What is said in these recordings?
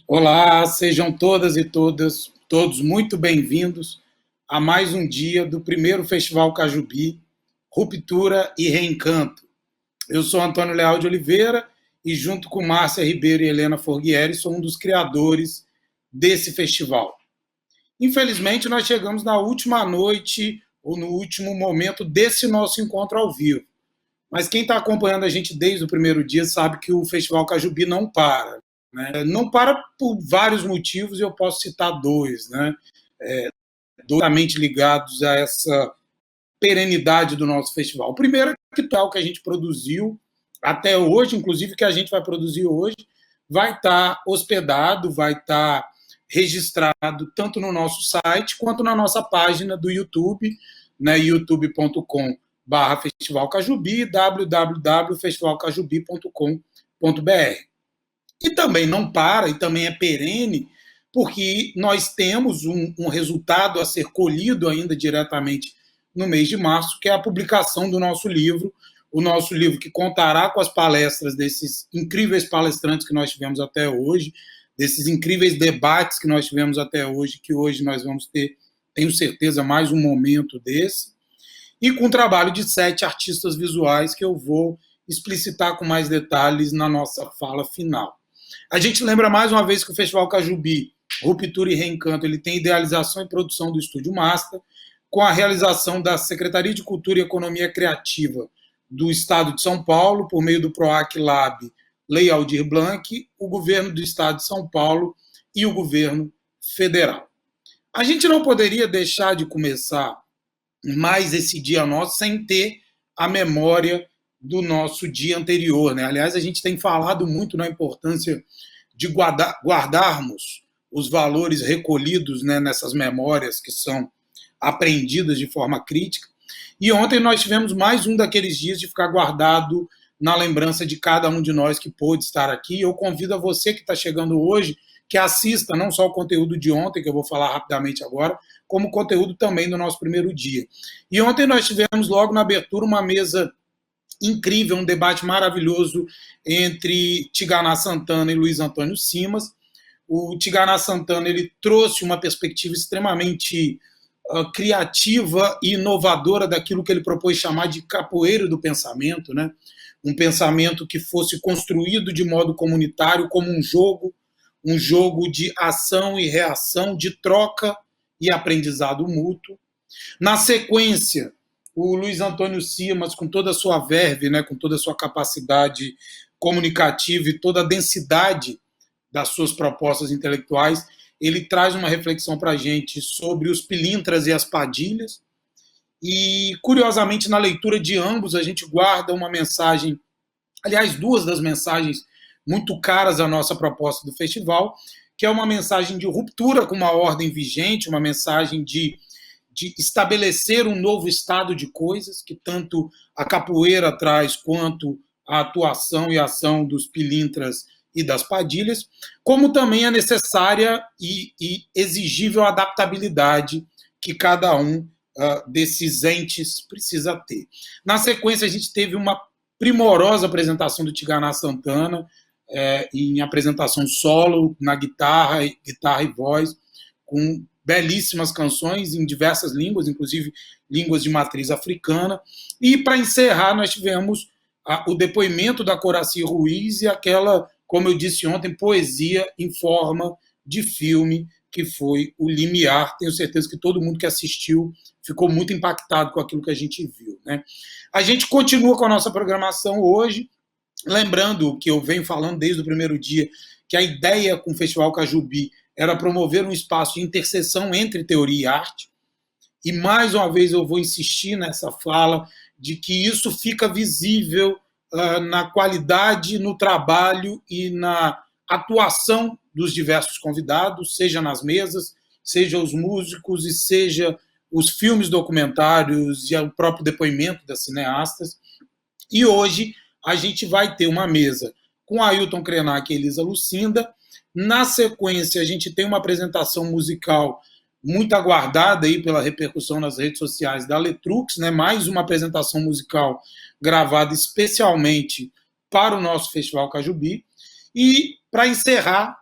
Olá, sejam todas e todos muito bem-vindos a mais um dia do primeiro Festival Cajubi, Ruptura e Reencanto. Eu sou Antônio Leal de Oliveira e, junto com Márcia Ribeiro e Helena Forghieri, sou um dos criadores desse festival. Infelizmente, nós chegamos na última noite ou no último momento desse nosso encontro ao vivo. Mas quem está acompanhando a gente desde o primeiro dia sabe que o Festival Cajubi não para. Né? Não para por vários motivos, e eu posso citar dois, né? Diretamente ligados a essa perenidade do nosso festival. O primeiro é que o que a gente produziu até hoje, inclusive que a gente vai produzir hoje, vai estar hospedado, vai estar registrado tanto no nosso site quanto na nossa página do YouTube, né, youtube.com/Festival Cajubi, www.festivalcajubi.com.br. E também não para, e também é perene, porque nós temos um resultado a ser colhido ainda diretamente no mês de março, que é a publicação do nosso livro, o nosso livro que contará com as palestras desses incríveis palestrantes que nós tivemos até hoje, desses incríveis debates que nós tivemos até hoje, que hoje nós vamos ter, tenho certeza, mais um momento desse, e com o trabalho de 7 artistas visuais que eu vou explicitar com mais detalhes na nossa fala final. A gente lembra mais uma vez que o Festival Cajubi, Ruptura e Reencanto, ele tem idealização e produção do Estúdio Master, com a realização da Secretaria de Cultura e Economia Criativa do Estado de São Paulo, por meio do PROAC Lab Lei Aldir Blanc, o governo do Estado de São Paulo e o governo federal. A gente não poderia deixar de começar mais esse dia nosso sem ter a memória do nosso dia anterior, né? Aliás, a gente tem falado muito na importância de guardarmos os valores recolhidos, né, nessas memórias que são aprendidas de forma crítica. E ontem nós tivemos mais um daqueles dias de ficar guardado na lembrança de cada um de nós que pôde estar aqui. Eu convido a você que está chegando hoje que assista não só o conteúdo de ontem, que eu vou falar rapidamente agora, como o conteúdo também do nosso primeiro dia. E ontem nós tivemos logo na abertura uma mesa incrível, um debate maravilhoso entre Tigana Santana e Luiz Antônio Simas. O Tigana Santana ele trouxe uma perspectiva extremamente criativa e inovadora daquilo que ele propôs chamar de capoeira do pensamento, né? Um pensamento que fosse construído de modo comunitário como um jogo de ação e reação, de troca e aprendizado mútuo. Na sequência, o Luiz Antônio Simas, com toda a sua verve, né, com toda a sua capacidade comunicativa e toda a densidade das suas propostas intelectuais, ele traz uma reflexão para a gente sobre os pilintras e as padilhas. E, curiosamente, na leitura de ambos, a gente guarda uma mensagem, aliás, duas das mensagens muito caras à nossa proposta do festival, que é uma mensagem de ruptura com uma ordem vigente, uma mensagem de estabelecer um novo estado de coisas, que tanto a capoeira traz quanto a atuação e ação dos pilintras e das padilhas, como também a necessária e exigível adaptabilidade que cada um desses entes precisa ter. Na sequência, a gente teve uma primorosa apresentação do Tigana Santana, em apresentação solo, na guitarra e voz, com belíssimas canções em diversas línguas, inclusive línguas de matriz africana. E, para encerrar, nós tivemos o depoimento da Coraci Ruiz e aquela, como eu disse ontem, poesia em forma de filme, que foi o Limiar. Tenho certeza que todo mundo que assistiu ficou muito impactado com aquilo que a gente viu, né? A gente continua com a nossa programação hoje, lembrando que eu venho falando desde o primeiro dia, que a ideia com o Festival Cajubi era promover um espaço de interseção entre teoria e arte. E, mais uma vez, eu vou insistir nessa fala de que isso fica visível na qualidade, no trabalho e na atuação dos diversos convidados, seja nas mesas, seja os músicos e seja os filmes documentários e o próprio depoimento das cineastas. E hoje a gente vai ter uma mesa com Ailton Krenak e Elisa Lucinda. Na sequência, a gente tem uma apresentação musical muito aguardada aí pela repercussão nas redes sociais da Letrux, né? Mais uma apresentação musical gravada especialmente para o nosso Festival Cajubi. E para encerrar,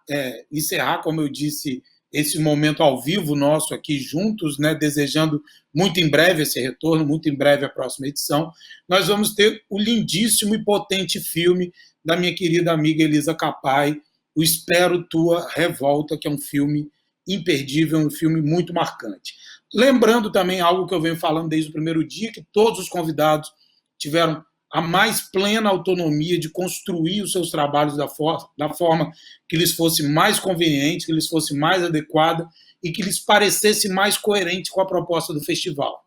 como eu disse, esse momento ao vivo nosso aqui juntos, né, desejando muito em breve esse retorno, muito em breve a próxima edição, nós vamos ter o lindíssimo e potente filme da minha querida amiga Elisa Capai, o Espero Tua Revolta, que é um filme imperdível, um filme muito marcante. Lembrando também algo que eu venho falando desde o primeiro dia, que todos os convidados tiveram a mais plena autonomia de construir os seus trabalhos da forma que lhes fosse mais conveniente, que lhes fosse mais adequada e que lhes parecesse mais coerente com a proposta do festival.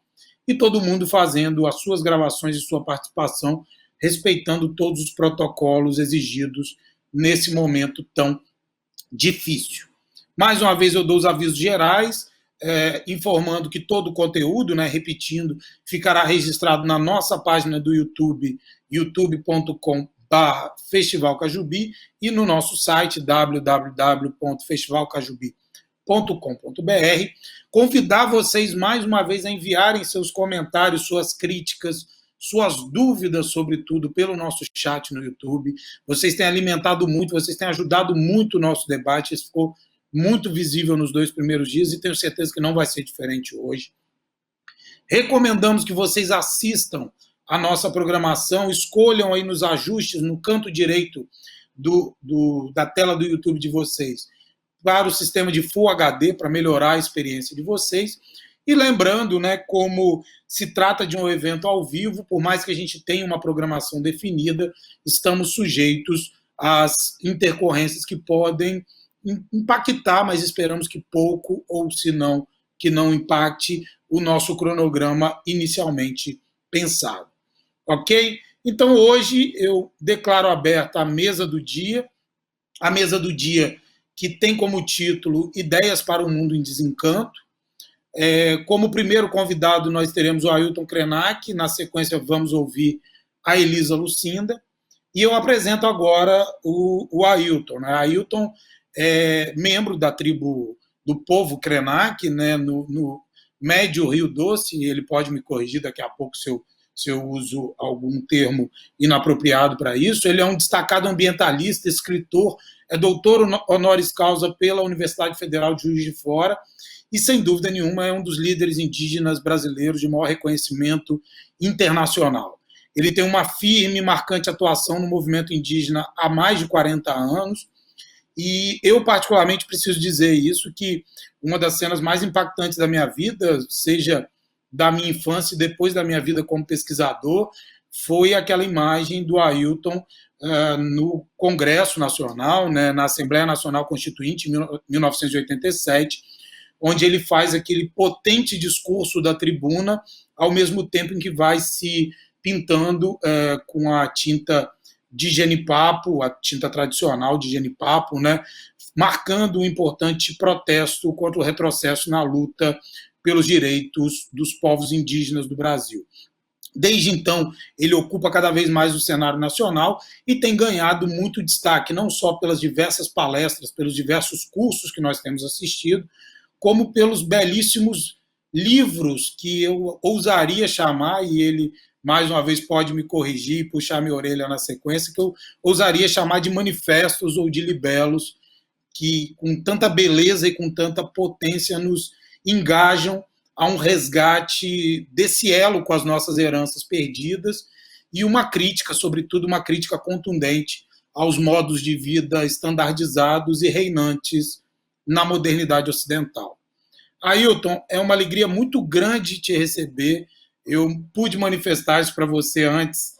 E todo mundo fazendo as suas gravações e sua participação, respeitando todos os protocolos exigidos nesse momento tão difícil. Mais uma vez eu dou os avisos gerais, informando que todo o conteúdo, né, repetindo, ficará registrado na nossa página do YouTube, youtube.com/Festival Cajubi, e no nosso site, www.festivalcajubi.com.br. Convidar vocês mais uma vez a enviarem seus comentários, suas críticas, suas dúvidas, sobretudo, pelo nosso chat no YouTube. Vocês têm alimentado muito, vocês têm ajudado muito o nosso debate, isso ficou muito visível nos 2 primeiros dias e tenho certeza que não vai ser diferente hoje. Recomendamos que vocês assistam a nossa programação, escolham aí nos ajustes, no canto direito da tela do YouTube de vocês, para o sistema de Full HD, para melhorar a experiência de vocês. E lembrando, né, como se trata de um evento ao vivo, por mais que a gente tenha uma programação definida, estamos sujeitos às intercorrências que podem impactar, mas esperamos que pouco, ou se não, que não impacte o nosso cronograma inicialmente pensado. Ok? Então, hoje eu declaro aberta a mesa do dia que tem como título Ideias para um Mundo em Desencanto. Como primeiro convidado, nós teremos o Ailton Krenak, na sequência vamos ouvir a Elisa Lucinda, e eu apresento agora o Ailton. Né? Ailton é membro da tribo do povo Krenak, né, no Médio Rio Doce, ele pode me corrigir daqui a pouco se eu uso algum termo inapropriado para isso. Ele é um destacado ambientalista, escritor, é doutor honoris causa pela Universidade Federal de Juiz de Fora e, sem dúvida nenhuma, é um dos líderes indígenas brasileiros de maior reconhecimento internacional. Ele tem uma firme e marcante atuação no movimento indígena há mais de 40 anos, e eu, particularmente, preciso dizer isso, que uma das cenas mais impactantes da minha vida, seja da minha infância e depois da minha vida como pesquisador, foi aquela imagem do Ailton no Congresso Nacional, né, na Assembleia Nacional Constituinte, em 1987, onde ele faz aquele potente discurso da tribuna, ao mesmo tempo em que vai se pintando com a tinta de genipapo, a tinta tradicional de genipapo, né, marcando um importante protesto contra o retrocesso na luta pelos direitos dos povos indígenas do Brasil. Desde então, ele ocupa cada vez mais o cenário nacional e tem ganhado muito destaque, não só pelas diversas palestras, pelos diversos cursos que nós temos assistido, como pelos belíssimos livros que eu ousaria chamar, e ele mais uma vez pode me corrigir e puxar minha orelha na sequência, que eu ousaria chamar de manifestos ou de libelos, que com tanta beleza e com tanta potência nos engajam a um resgate desse elo com as nossas heranças perdidas e uma crítica, sobretudo uma crítica contundente aos modos de vida estandardizados e reinantes na modernidade ocidental. Ailton, é uma alegria muito grande te receber. Eu pude manifestar isso para você antes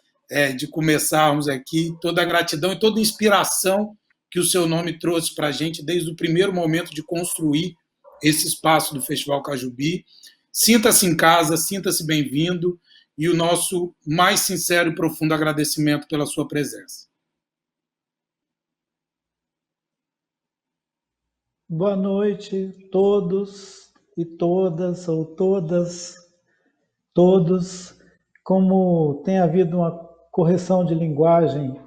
de começarmos aqui, toda a gratidão e toda a inspiração que o seu nome trouxe para a gente desde o primeiro momento de construir esse espaço do Festival Cajubi. Sinta-se em casa, sinta-se bem-vindo e o nosso mais sincero e profundo agradecimento pela sua presença. Boa noite, todos e todas, ou todas, todos. Como tem havido uma correção de linguagem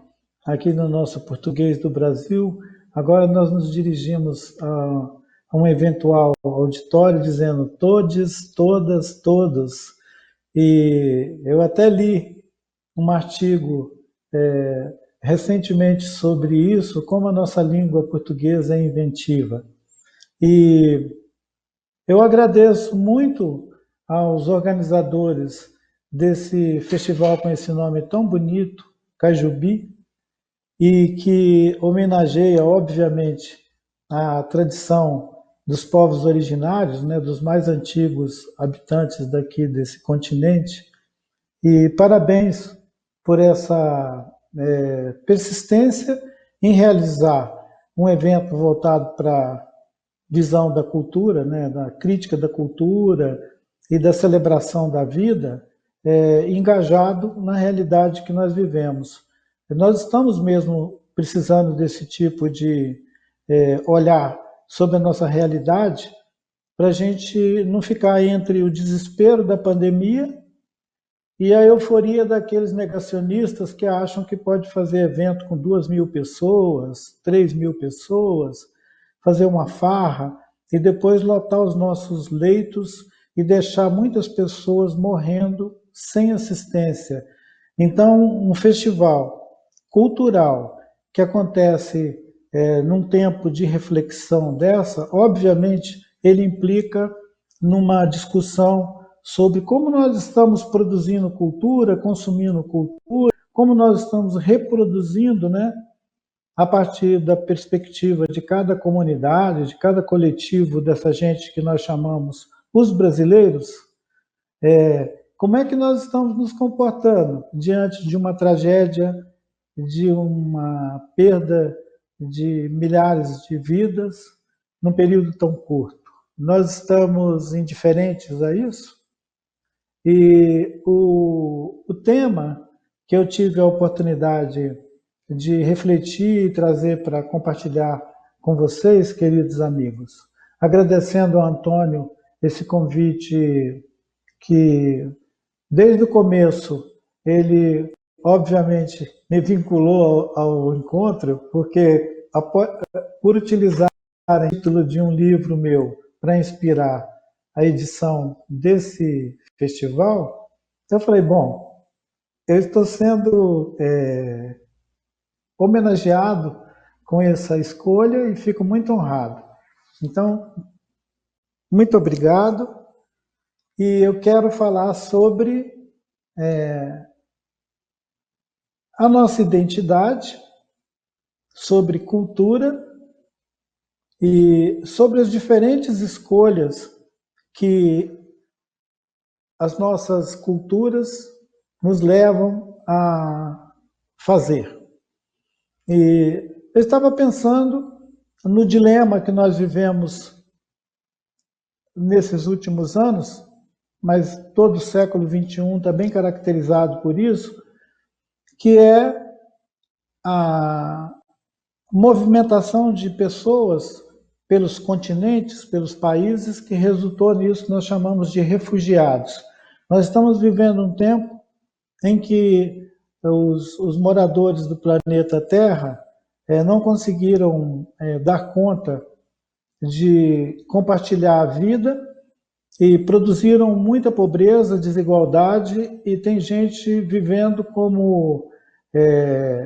aqui no nosso português do Brasil, agora nós nos dirigimos a um eventual auditório dizendo todes, todas, todos. E eu até li um artigo recentemente sobre isso, como a nossa língua portuguesa é inventiva. E eu agradeço muito aos organizadores desse festival com esse nome tão bonito, Cajubi, e que homenageia, obviamente, a tradição dos povos originários, né, dos mais antigos habitantes daqui desse continente. E parabéns por essa persistência em realizar um evento voltado para a visão da cultura, né, da crítica da cultura e da celebração da vida, engajado na realidade que nós vivemos. Nós estamos mesmo precisando desse tipo de olhar sobre a nossa realidade para a gente não ficar entre o desespero da pandemia e a euforia daqueles negacionistas que acham que pode fazer evento com 2.000 pessoas, 3.000 pessoas, fazer uma farra e depois lotar os nossos leitos e deixar muitas pessoas morrendo sem assistência. Então, um festival cultural que acontece num tempo de reflexão dessa, obviamente, ele implica numa discussão sobre como nós estamos produzindo cultura, consumindo cultura, como nós estamos reproduzindo, né, a partir da perspectiva de cada comunidade, de cada coletivo dessa gente que nós chamamos os brasileiros, como é que nós estamos nos comportando diante de uma tragédia, de uma perda de milhares de vidas num período tão curto? Nós estamos indiferentes a isso? E o tema que eu tive a oportunidade de refletir e trazer para compartilhar com vocês, queridos amigos, agradecendo ao Antônio esse convite que, desde o começo, ele, obviamente, me vinculou ao encontro, porque, por utilizar o título de um livro meu para inspirar a edição desse festival, eu falei, bom, eu estou sendo homenageado com essa escolha e fico muito honrado. Então, muito obrigado. E eu quero falar sobre a nossa identidade, sobre cultura e sobre as diferentes escolhas que as nossas culturas nos levam a fazer. E eu estava pensando no dilema que nós vivemos nesses últimos anos, mas todo o século XXI está bem caracterizado por isso, que é a movimentação de pessoas pelos continentes, pelos países, que resultou nisso que nós chamamos de refugiados. Nós estamos vivendo um tempo em que os moradores do planeta Terra não conseguiram dar conta de compartilhar a vida e produziram muita pobreza, desigualdade, e tem gente vivendo como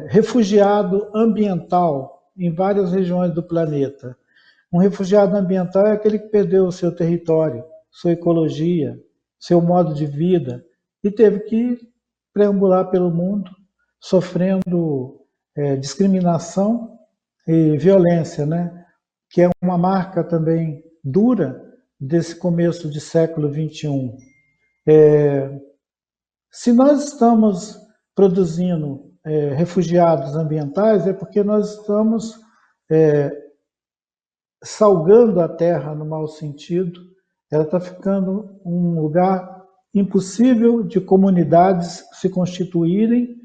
refugiado ambiental em várias regiões do planeta. Um refugiado ambiental é aquele que perdeu o seu território, sua ecologia, seu modo de vida, e teve que preambular pelo mundo, sofrendo discriminação e violência, né? Que é uma marca também dura desse começo de século XXI. Se nós estamos produzindo refugiados ambientais, é porque nós estamos salgando a terra no mau sentido. Ela está ficando um lugar impossível de comunidades se constituírem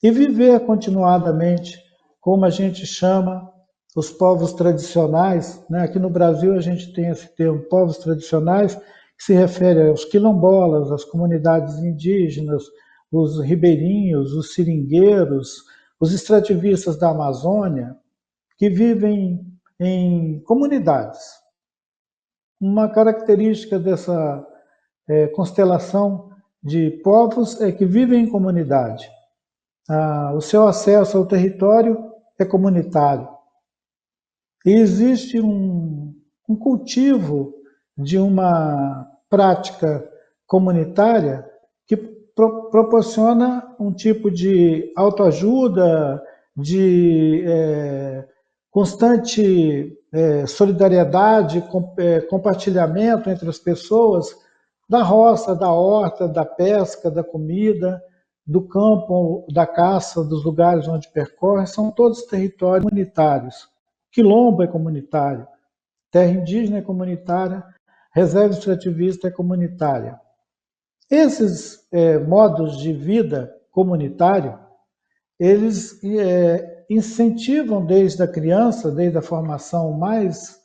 e viver continuadamente, como a gente chama os povos tradicionais, né? Aqui no Brasil a gente tem esse termo, povos tradicionais, que se refere aos quilombolas, às comunidades indígenas, os ribeirinhos, os seringueiros, os extrativistas da Amazônia, que vivem em comunidades. Uma característica dessa constelação de povos é que vivem em comunidade. o seu acesso ao território é comunitário. E existe um cultivo de uma prática comunitária que proporciona um tipo de autoajuda, de constante solidariedade, compartilhamento entre as pessoas da roça, da horta, da pesca, da comida, do campo, da caça, dos lugares onde percorre, são todos territórios comunitários. Quilombo é comunitário, terra indígena é comunitária, reserva extrativista é comunitária. Esses modos de vida comunitário, eles incentivam desde a criança, desde a formação mais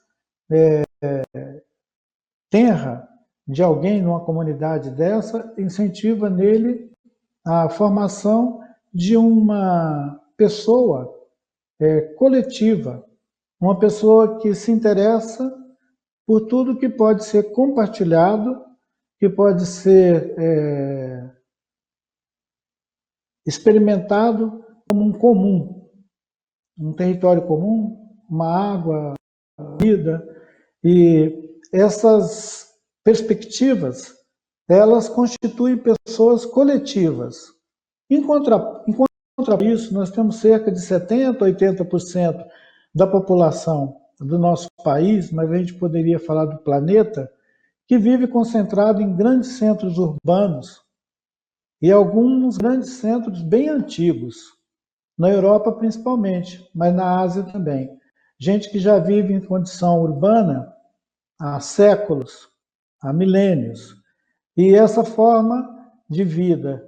tenra de alguém numa comunidade dessa, incentiva nele a formação de uma pessoa coletiva, uma pessoa que se interessa por tudo que pode ser compartilhado, que pode ser experimentado como um comum, um território comum, uma água, vida. E essas perspectivas, elas constituem pessoas coletivas. Em contra isso, nós temos cerca de 70%, 80% da população do nosso país, mas a gente poderia falar do planeta, que vive concentrado em grandes centros urbanos e alguns grandes centros bem antigos, na Europa principalmente, mas na Ásia também. Gente que já vive em condição urbana há séculos, há milênios. E essa forma de vida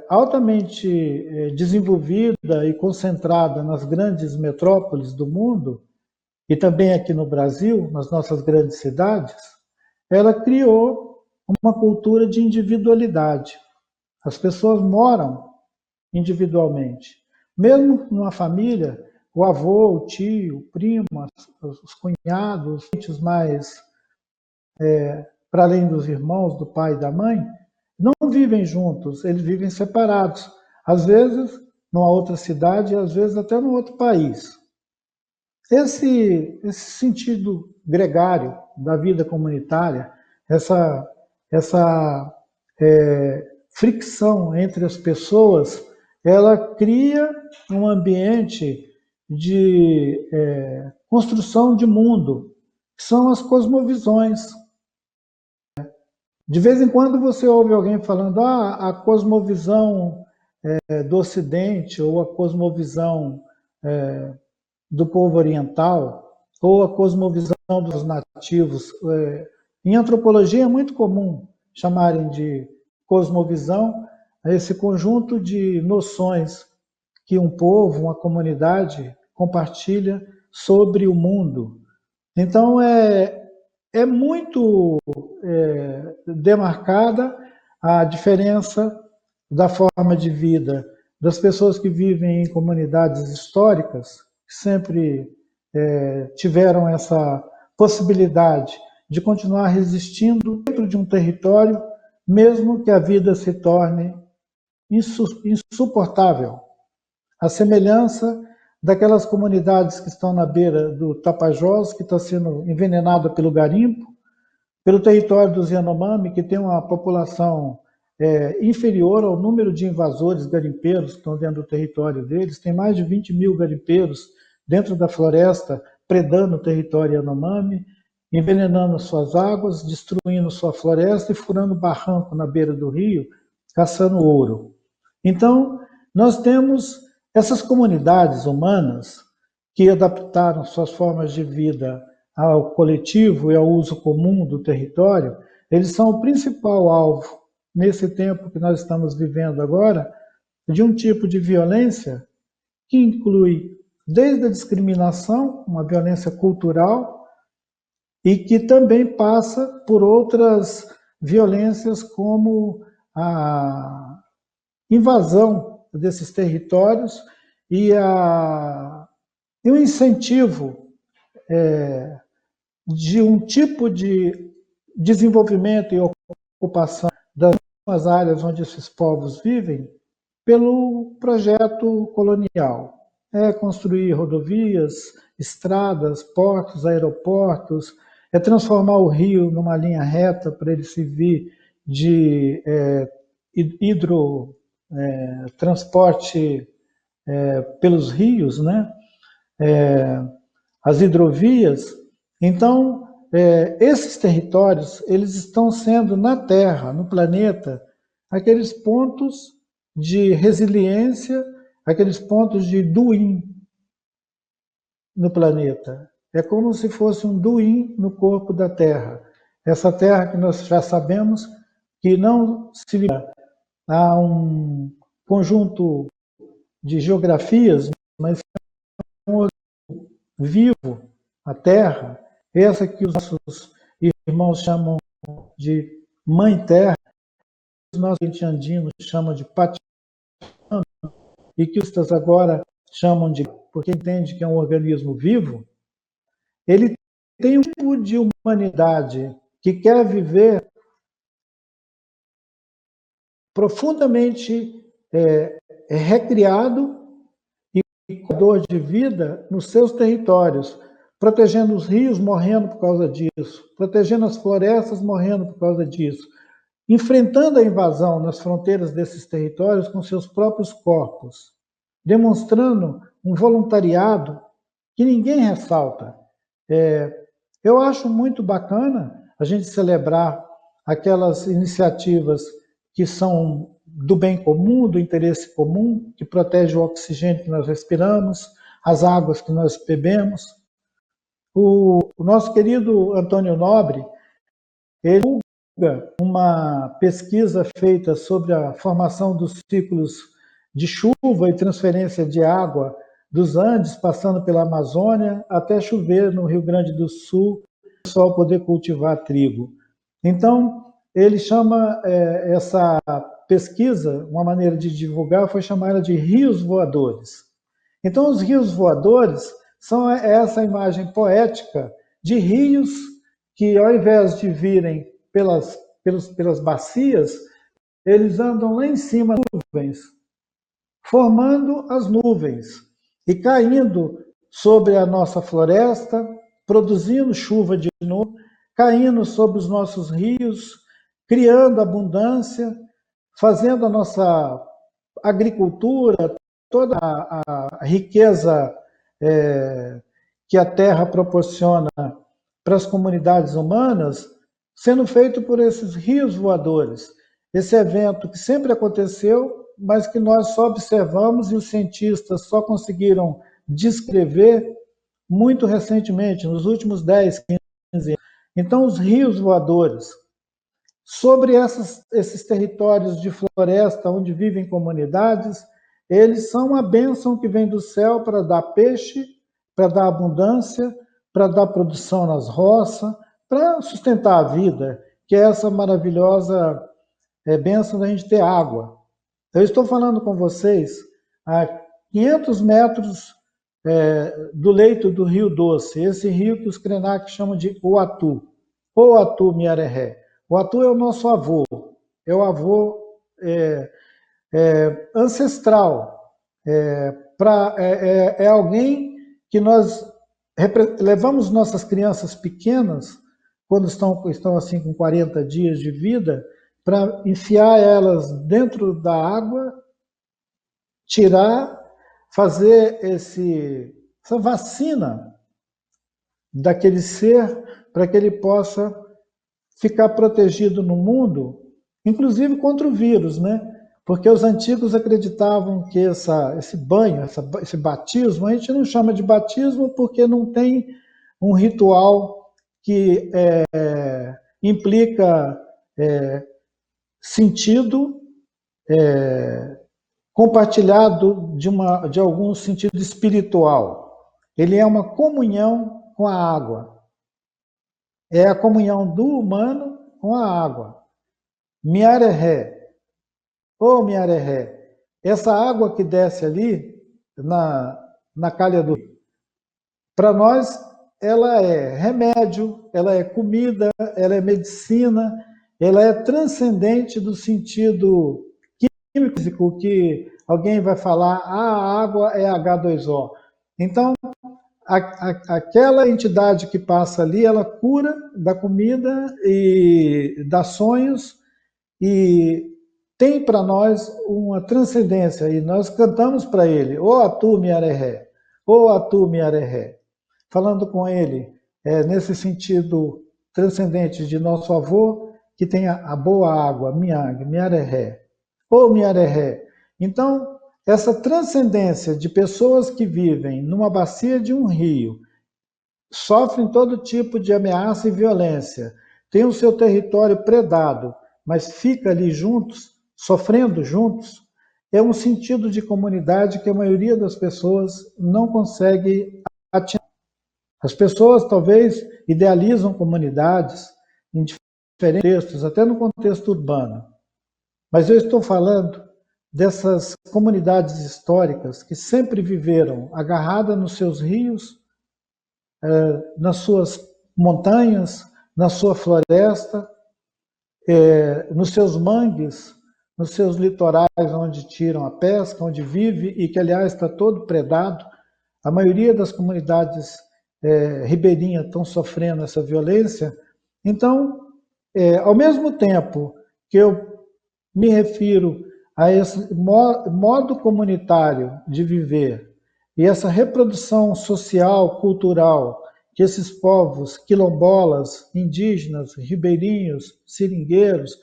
altamente desenvolvida e concentrada nas grandes metrópoles do mundo, e também aqui no Brasil, nas nossas grandes cidades, ela criou uma cultura de individualidade. As pessoas moram individualmente. Mesmo numa família, o avô, o tio, o primo, os cunhados, os mais para além dos irmãos, do pai e da mãe, não vivem juntos, eles vivem separados. Às vezes, numa outra cidade, às vezes até num outro país. Esse sentido gregário da vida comunitária, essa fricção entre as pessoas, ela cria um ambiente de construção de mundo, que são as cosmovisões. De vez em quando você ouve alguém falando a cosmovisão do Ocidente, ou a cosmovisão do povo oriental, ou a cosmovisão dos nativos. Em antropologia é muito comum chamarem de cosmovisão esse conjunto de noções que um povo, uma comunidade compartilha sobre o mundo. Então é muito demarcada a diferença da forma de vida das pessoas que vivem em comunidades históricas, que sempre tiveram essa possibilidade de continuar resistindo dentro de um território, mesmo que a vida se torne insuportável. A semelhança daquelas comunidades que estão na beira do Tapajós, que está sendo envenenada pelo garimpo, pelo território dos Yanomami, que tem uma população inferior ao número de invasores garimpeiros que estão dentro do território deles. Tem mais de 20 mil garimpeiros dentro da floresta, predando o território Yanomami, envenenando suas águas, destruindo sua floresta e furando barranco na beira do rio, caçando ouro. Então, nós temos essas comunidades humanas que adaptaram suas formas de vida ao coletivo e ao uso comum do território. Eles são o principal alvo, nesse tempo que nós estamos vivendo agora, de um tipo de violência que inclui desde a discriminação, uma violência cultural, e que também passa por outras violências como a invasão desses territórios e o incentivo de um tipo de desenvolvimento e ocupação das áreas onde esses povos vivem pelo projeto colonial. É construir rodovias, estradas, portos, aeroportos, é transformar o rio numa linha reta para ele servir de hidrotransporte pelos rios, né? As hidrovias. Então, esses territórios, eles estão sendo na Terra, no planeta, aqueles pontos de resiliência, aqueles pontos de doing no planeta. É como se fosse um doing no corpo da Terra. Essa Terra que nós já sabemos que não se liga a um conjunto de geografias, mas é um vivo, a Terra, essa que os nossos irmãos chamam de Mãe Terra, os nossos andinos chamam de Pachamama, e que os agora chamam de, porque entende que é um organismo vivo, ele tem um tipo de humanidade que quer viver profundamente recriado e cuidador de vida nos seus territórios, protegendo os rios, morrendo por causa disso, protegendo as florestas, morrendo por causa disso, enfrentando a invasão nas fronteiras desses territórios com seus próprios corpos, demonstrando um voluntariado que ninguém ressalta. Eu acho muito bacana a gente celebrar aquelas iniciativas que são do bem comum, do interesse comum, que protege o oxigênio que nós respiramos, as águas que nós bebemos. O nosso querido Antônio Nobre, ele divulga uma pesquisa feita sobre a formação dos ciclos de chuva e transferência de água dos Andes, passando pela Amazônia, até chover no Rio Grande do Sul, o pessoal poder cultivar trigo. Então, ele chama essa pesquisa, uma maneira de divulgar, foi chamada de rios voadores. Então, os rios voadores são essa imagem poética de rios que, ao invés de virem pelas bacias, eles andam lá em cima das nuvens, formando as nuvens e caindo sobre a nossa floresta, produzindo chuva de novo, caindo sobre os nossos rios, criando abundância, fazendo a nossa agricultura, toda a riqueza que a terra proporciona para as comunidades humanas, sendo feito por esses rios voadores. Esse evento que sempre aconteceu, mas que nós só observamos e os cientistas só conseguiram descrever muito recentemente, nos últimos 10, 15 anos. Então, os rios voadores, sobre esses territórios de floresta onde vivem comunidades, eles são uma bênção que vem do céu para dar peixe, para dar abundância, para dar produção nas roças, para sustentar a vida, que é essa maravilhosa bênção da gente ter água. Eu estou falando com vocês a 500 metros do leito do Rio Doce, esse rio que os Krenak chamam de Uatu, ou Atu Miareré. O Atu é o nosso avô, é o avô ancestral, é alguém que nós levamos nossas crianças pequenas, quando estão assim com 40 dias de vida, para enfiar elas dentro da água, tirar, fazer essa vacina daquele ser para que ele possa ficar protegido no mundo, inclusive contra o vírus, né? Porque os antigos acreditavam que esse banho, esse batismo, a gente não chama de batismo porque não tem um ritual que implica sentido compartilhado de algum sentido espiritual. Ele é uma comunhão com a água. É a comunhão do humano com a água. Miareré. Ô Miareré, essa água que desce ali na calha do rio, para nós ela é remédio, ela é comida, ela é medicina, ela é transcendente do sentido químico que alguém vai falar, a água é H2O. Então, aquela entidade que passa ali, ela cura da comida e dá sonhos e tem para nós uma transcendência. E nós cantamos para ele, ô Atu Miareré, ô Atu Miareré, falando com ele nesse sentido transcendente de nosso avô, que tem a boa água, Miag, Miareré, ô Miareré. Então, essa transcendência de pessoas que vivem numa bacia de um rio, sofrem todo tipo de ameaça e violência, têm o seu território predado, mas fica ali juntos, sofrendo juntos, é um sentido de comunidade que a maioria das pessoas não consegue atingir. As pessoas talvez idealizam comunidades em diferentes contextos, até no contexto urbano, mas eu estou falando dessas comunidades históricas que sempre viveram agarradas nos seus rios, nas suas montanhas, na sua floresta, nos seus mangues, nos seus litorais onde tiram a pesca, onde vive e que, aliás, está todo predado. A maioria das comunidades ribeirinhas estão sofrendo essa violência. Então, ao mesmo tempo que eu me refiro a esse modo comunitário de viver e essa reprodução social, cultural, que esses povos quilombolas, indígenas, ribeirinhos, seringueiros,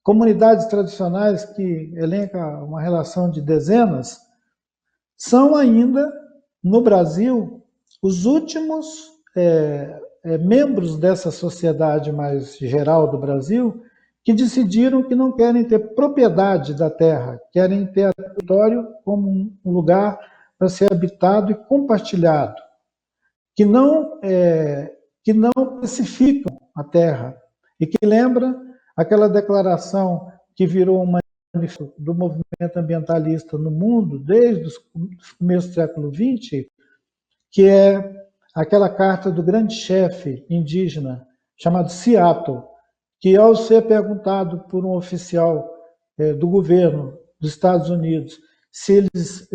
comunidades tradicionais que elenca uma relação de dezenas, são ainda, no Brasil, os últimos membros dessa sociedade mais geral do Brasil que decidiram que não querem ter propriedade da terra, querem ter o território como um lugar para ser habitado e compartilhado, que não pacificam a terra e que lembra aquela declaração que virou uma do movimento ambientalista no mundo desde os começos do século XX, que é aquela carta do grande chefe indígena chamado Seattle, que ao ser perguntado por um oficial do governo dos Estados Unidos se eles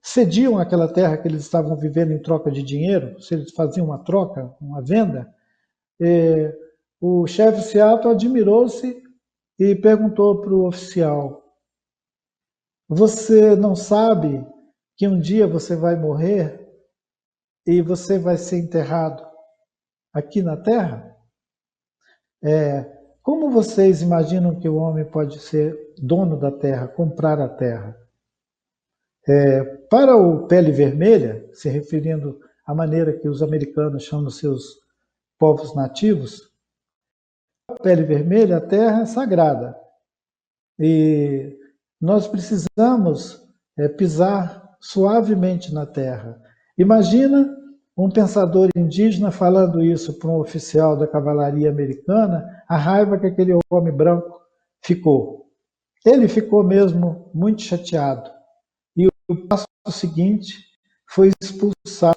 cediam aquela terra que eles estavam vivendo em troca de dinheiro, se eles faziam uma troca, uma venda, o chefe Seattle admirou-se e perguntou para o oficial: você não sabe que um dia você vai morrer e você vai ser enterrado aqui na Terra? Como vocês imaginam que o homem pode ser dono da Terra, comprar a Terra? Para o Pele Vermelha, se referindo à maneira que os americanos chamam seus povos nativos, a Pele Vermelha, a Terra é sagrada. E nós precisamos pisar suavemente na terra. Imagina um pensador indígena falando isso para um oficial da cavalaria americana, a raiva que aquele homem branco ficou. Ele ficou mesmo muito chateado. E o passo seguinte foi expulsar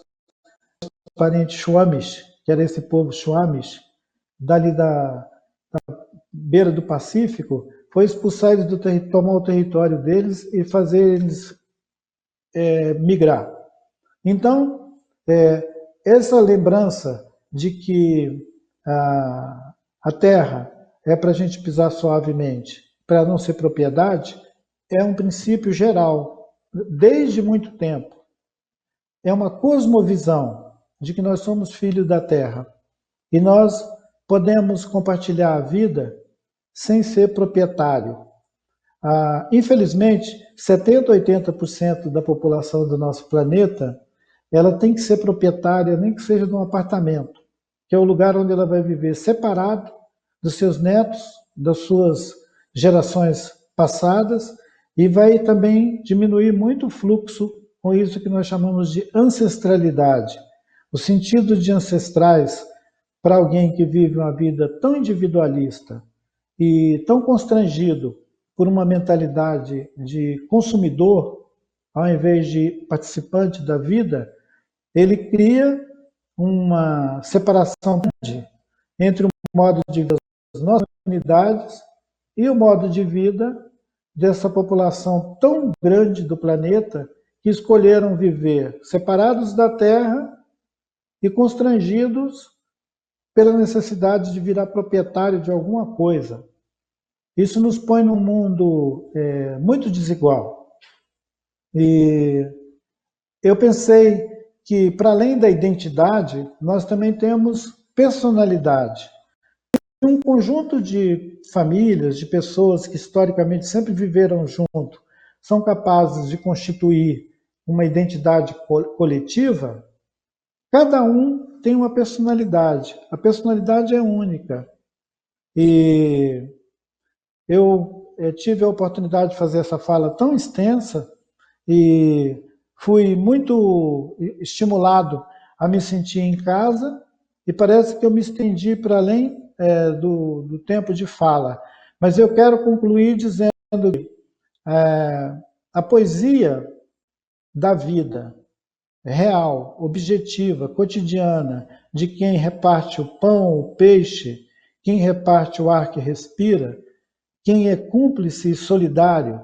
os parentes Chuamis, que era esse povo Chuamis, dali da beira do Pacífico, foi expulsar eles tomar o território deles e fazer eles migrar. Então, essa lembrança de que a terra é para a gente pisar suavemente, para não ser propriedade, é um princípio geral, desde muito tempo. É uma cosmovisão de que nós somos filhos da terra e nós podemos compartilhar a vida sem ser proprietário. Infelizmente, 70% a 80% da população do nosso planeta, ela tem que ser proprietária, nem que seja de um apartamento, que é o lugar onde ela vai viver separado dos seus netos, das suas gerações passadas, e vai também diminuir muito o fluxo com isso que nós chamamos de ancestralidade. O sentido de ancestrais para alguém que vive uma vida tão individualista e tão constrangido por uma mentalidade de consumidor, ao invés de participante da vida, ele cria uma separação grande entre o modo de vida das nossas comunidades e o modo de vida dessa população tão grande do planeta que escolheram viver separados da Terra e constrangidos pela necessidade de virar proprietário de alguma coisa. Isso nos põe num mundo muito desigual. E eu pensei que, para além da identidade, nós também temos personalidade. Um conjunto de famílias, de pessoas que historicamente sempre viveram junto, são capazes de constituir uma identidade coletiva. Cada um tem uma personalidade. A personalidade é única. E eu tive a oportunidade de fazer essa fala tão extensa e fui muito estimulado a me sentir em casa e parece que eu me estendi para além do tempo de fala. Mas eu quero concluir dizendo que a poesia da vida real, objetiva, cotidiana, de quem reparte o pão, o peixe, quem reparte o ar que respira, quem é cúmplice e solidário,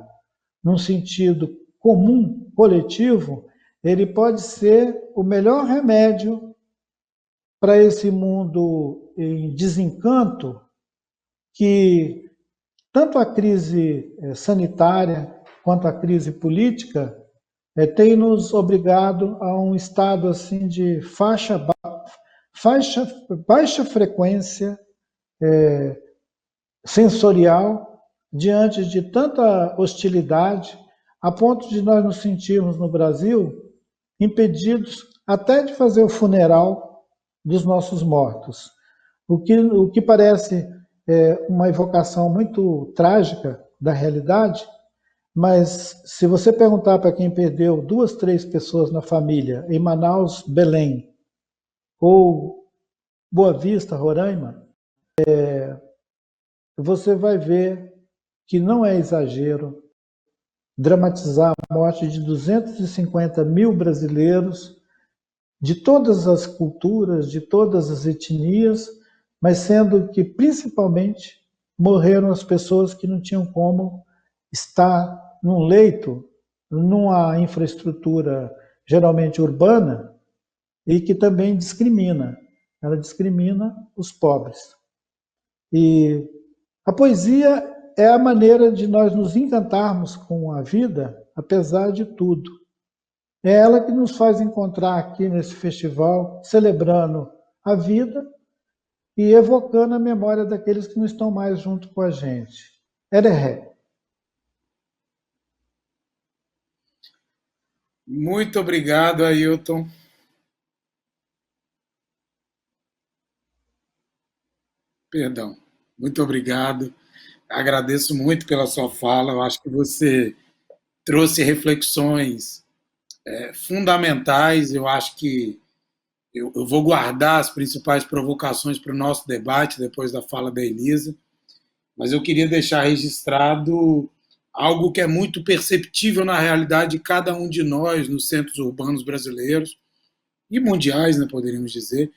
num sentido comum, coletivo, ele pode ser o melhor remédio para esse mundo em desencanto que tanto a crise sanitária quanto a crise política tem nos obrigado a um estado assim de baixa frequência sensorial diante de tanta hostilidade, a ponto de nós nos sentirmos no Brasil impedidos até de fazer o funeral dos nossos mortos. O que parece uma evocação muito trágica da realidade, mas se você perguntar para quem perdeu 2, 3 pessoas na família em Manaus, Belém, ou Boa Vista, Roraima, você vai ver que não é exagero dramatizar a morte de 250 mil brasileiros, de todas as culturas, de todas as etnias, mas sendo que principalmente morreram as pessoas que não tinham como estar num leito, numa infraestrutura geralmente urbana e que também discrimina. Ela discrimina os pobres. E a poesia é a maneira de nós nos encantarmos com a vida, apesar de tudo. É ela que nos faz encontrar aqui nesse festival, celebrando a vida e evocando a memória daqueles que não estão mais junto com a gente. Ereré. Muito obrigado, Ailton. Perdão. Muito obrigado. Agradeço muito pela sua fala. Eu acho que você trouxe reflexões fundamentais. Eu acho que eu vou guardar as principais provocações para o nosso debate depois da fala da Elisa, mas eu queria deixar registrado algo que é muito perceptível na realidade de cada um de nós nos centros urbanos brasileiros e mundiais, né, poderíamos dizer,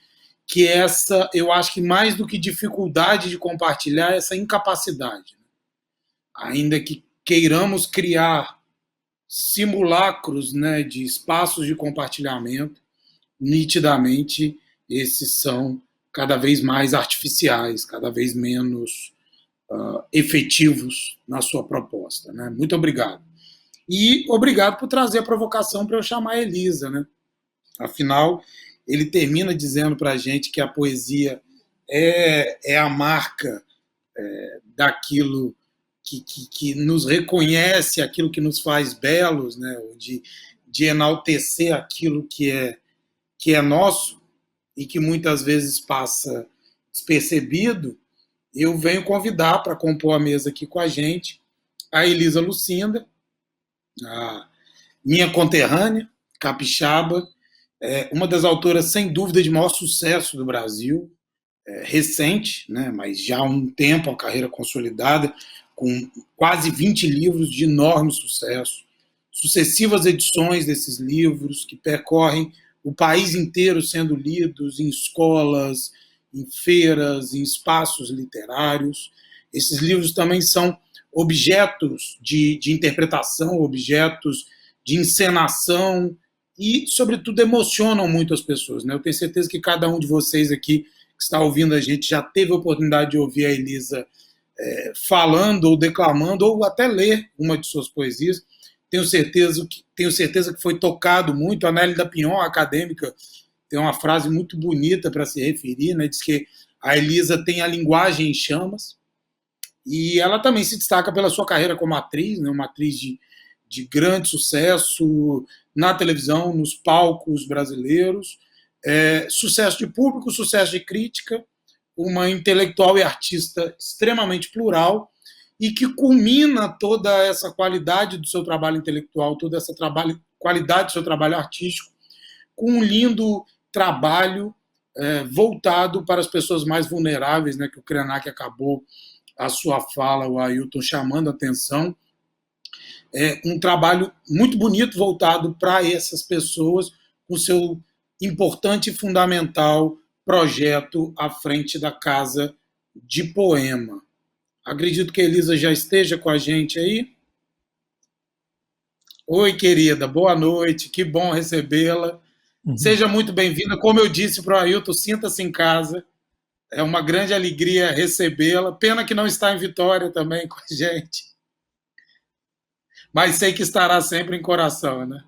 que essa, eu acho que mais do que dificuldade de compartilhar, essa incapacidade. Ainda que queiramos criar simulacros, né, de espaços de compartilhamento, nitidamente esses são cada vez mais artificiais, cada vez menos efetivos na sua proposta. Né? Muito obrigado. E obrigado por trazer a provocação para eu chamar a Elisa. Né? Afinal, ele termina dizendo para a gente que a poesia é a marca daquilo que nos reconhece, aquilo que nos faz belos, né? de enaltecer aquilo que é nosso e que muitas vezes passa despercebido. Eu venho convidar para compor a mesa aqui com a gente a Elisa Lucinda, a minha conterrânea, capixaba, uma das autoras, sem dúvida, de maior sucesso do Brasil, recente, né, mas já há um tempo, a carreira consolidada, com quase 20 livros de enorme sucesso, sucessivas edições desses livros que percorrem o país inteiro sendo lidos em escolas, em feiras, em espaços literários. Esses livros também são objetos de interpretação, objetos de encenação e, sobretudo, emocionam muito as pessoas. Né? Eu tenho certeza que cada um de vocês aqui que está ouvindo a gente já teve a oportunidade de ouvir a Elisa falando ou declamando, ou até ler uma de suas poesias. Tenho certeza que foi tocado muito. A Nélida Pinhon, a acadêmica, tem uma frase muito bonita para se referir, né? Diz que a Elisa tem a linguagem em chamas, e ela também se destaca pela sua carreira como atriz, né? Uma atriz de grande sucesso na televisão, nos palcos brasileiros, sucesso de público, sucesso de crítica, uma intelectual e artista extremamente plural, e que culmina toda essa qualidade do seu trabalho intelectual, toda essa qualidade do seu trabalho artístico, com um lindo trabalho voltado para as pessoas mais vulneráveis, né, que o Krenak acabou a sua fala, o Ailton, chamando a atenção. Um trabalho muito bonito voltado para essas pessoas, com seu importante e fundamental projeto à frente da Casa de Poema. Acredito que a Elisa já esteja com a gente aí. Oi, querida, boa noite, que bom recebê-la. Seja muito bem-vinda. Como eu disse para o Ailton, sinta-se em casa. É uma grande alegria recebê-la. Pena que não está em Vitória também com a gente. Mas sei que estará sempre em coração, né?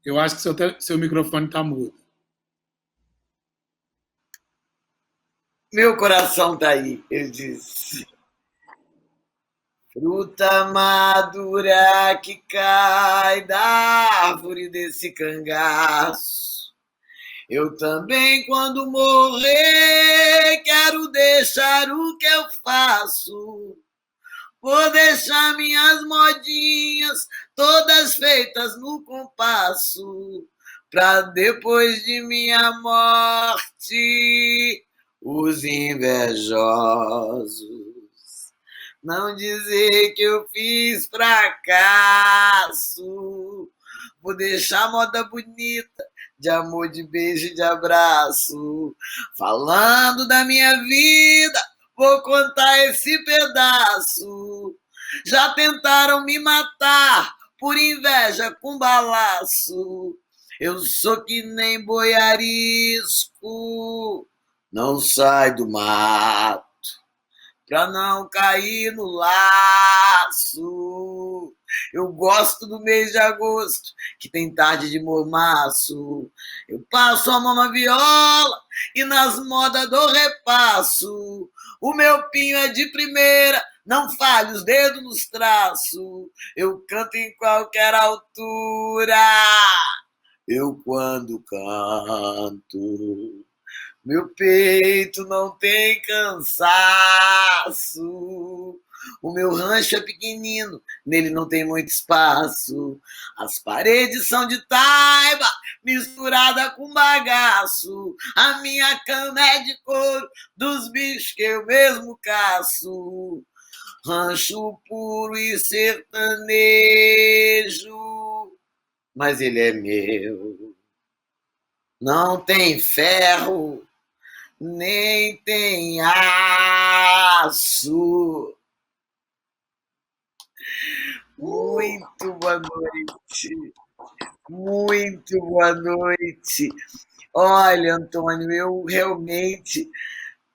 Eu acho que seu microfone está mudo. Meu coração está aí, eu disse. Fruta madura que cai da árvore desse cangaço. Eu também, quando morrer, quero deixar o que eu faço. Vou deixar minhas modinhas todas feitas no compasso, pra depois de minha morte os invejosos não dizer que eu fiz fracasso. Vou deixar moda bonita de amor, de beijo e de abraço. Falando da minha vida, vou contar esse pedaço. Já tentaram me matar por inveja com balaço. Eu sou que nem boi arisco, não sai do mato pra não cair no laço. Eu gosto do mês de agosto, que tem tarde de mormaço. Eu passo a mão na viola e nas modas do repasso. O meu pinho é de primeira, não falhe os dedos nos traços. Eu canto em qualquer altura, eu quando canto, meu peito não tem cansaço. O meu rancho é pequenino, nele não tem muito espaço. As paredes são de taiba, misturada com bagaço. A minha cama é de couro, dos bichos que eu mesmo caço. Rancho puro e sertanejo, mas ele é meu. Não tem ferro, nem tem aço. Muito boa noite. Muito boa noite. Olha, Antônio, eu realmente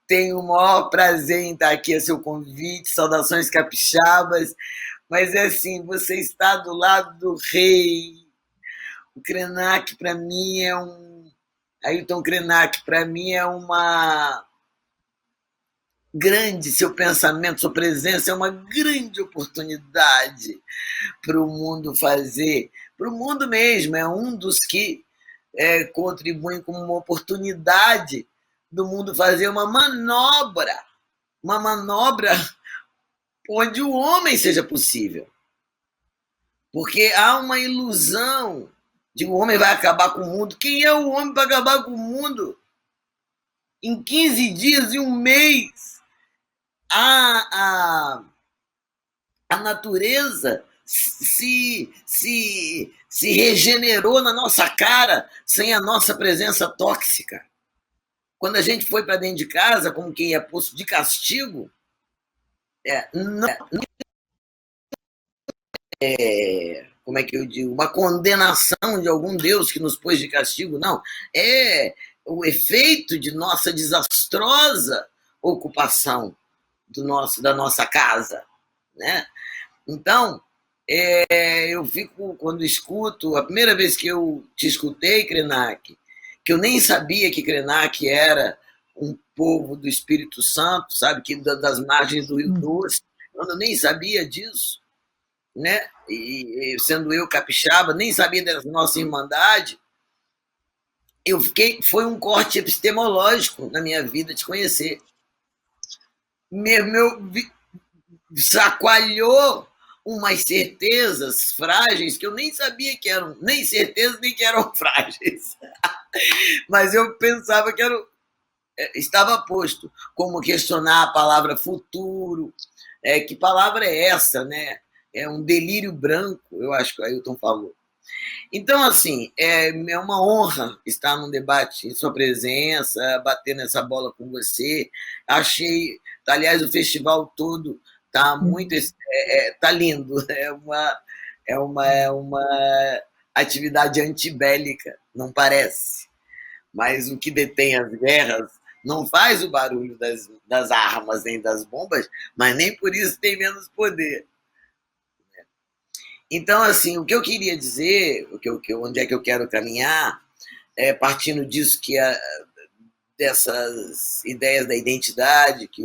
tenho o maior prazer em estar aqui a seu convite. Saudações capixabas. Mas é assim, você está do lado do rei. O Krenak, para mim, é Ailton Krenak, para mim, é uma grande, seu pensamento, sua presença é uma grande oportunidade para o mundo fazer, para o mundo mesmo, é um dos que contribuem como uma oportunidade do mundo fazer uma manobra onde o homem seja possível. Porque há uma ilusão de que o homem vai acabar com o mundo. Quem é o homem para acabar com o mundo? Em 15 dias e um mês, a natureza se regenerou na nossa cara sem a nossa presença tóxica. quando a gente foi para dentro de casa, como quem é posto de castigo, não como é que eu digo, uma condenação de algum Deus que nos pôs de castigo, não. É o efeito de nossa desastrosa ocupação da nossa casa, né? Então, eu fico, quando escuto, a primeira vez que eu te escutei, Krenak, que eu nem sabia que Krenak era um povo do Espírito Santo, sabe, que das margens do Rio Doce, eu nem sabia disso, né? E sendo eu capixaba, nem sabia da nossa irmandade. Foi um corte epistemológico na minha vida te conhecer. Chacoalhou umas certezas frágeis que eu nem sabia que eram, nem certezas nem que eram frágeis. Mas eu pensava que estava posto. Como questionar a palavra futuro, que palavra é essa, né? É um delírio branco, eu acho que o Ailton falou. Então, assim, é uma honra estar num debate em sua presença, bater nessa bola com você. Achei, aliás, o festival todo está muito, tá lindo. É uma atividade antibélica, não parece. Mas o que detém as guerras não faz o barulho das armas nem das bombas, mas nem por isso tem menos poder. Então, assim, o que eu queria dizer, onde é que eu quero caminhar, partindo disso dessas ideias da identidade que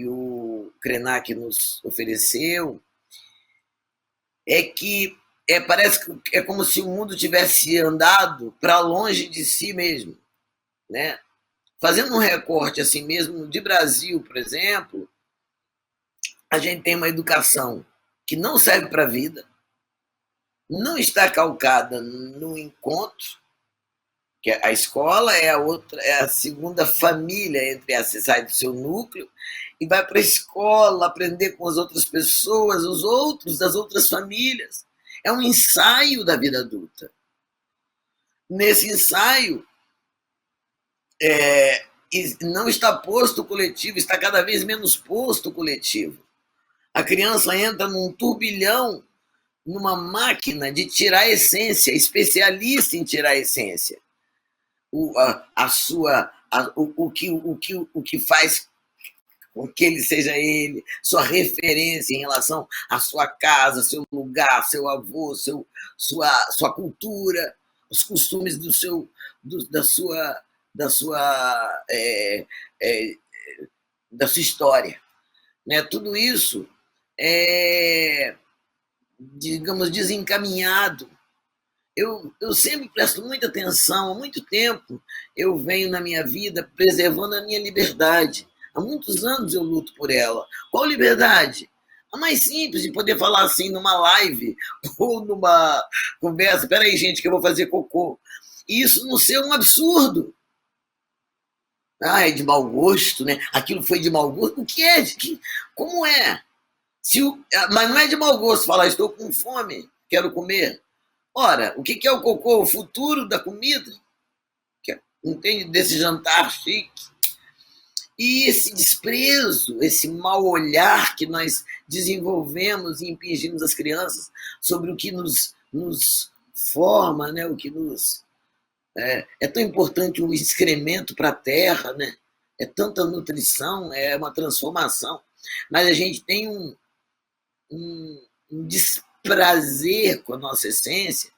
o Krenak nos ofereceu, é que parece que é como se o mundo tivesse andado para longe de si mesmo, né? Fazendo um recorte assim mesmo de Brasil, por exemplo, a gente tem uma educação que não serve para a vida, não está calcada no encontro, que a escola é a segunda família entre essa, você sai do seu núcleo e vai para a escola aprender com as outras pessoas, os outros das outras famílias. É um ensaio da vida adulta. Nesse ensaio, não está posto o coletivo, está cada vez menos posto o coletivo. A criança entra num turbilhão, numa máquina de tirar a essência, especialista em tirar a essência. O que faz com que ele seja ele, sua referência em relação à sua casa, seu lugar, seu avô, sua cultura, os costumes da sua história, né? Tudo isso é, digamos, desencaminhado. Eu sempre presto muita atenção, há muito tempo eu venho na minha vida preservando a minha liberdade. Há muitos anos eu luto por ela. Qual liberdade? A mais simples, de poder falar assim numa live ou numa conversa. Peraí, gente, que eu vou fazer cocô. E isso não ser um absurdo. É de mau gosto, né? Aquilo foi de mau gosto. O que é? Como é? Mas não é de mau gosto falar, estou com fome, quero comer. Ora, o que é o cocô? O futuro da comida? Entende? Desse jantar chique. E esse desprezo, esse mau olhar que nós desenvolvemos e impingimos às crianças sobre o que nos forma, né? O que nos... É tão importante o excremento para a terra, né? É tanta nutrição, é uma transformação. Mas a gente tem um desprazer com a nossa essência,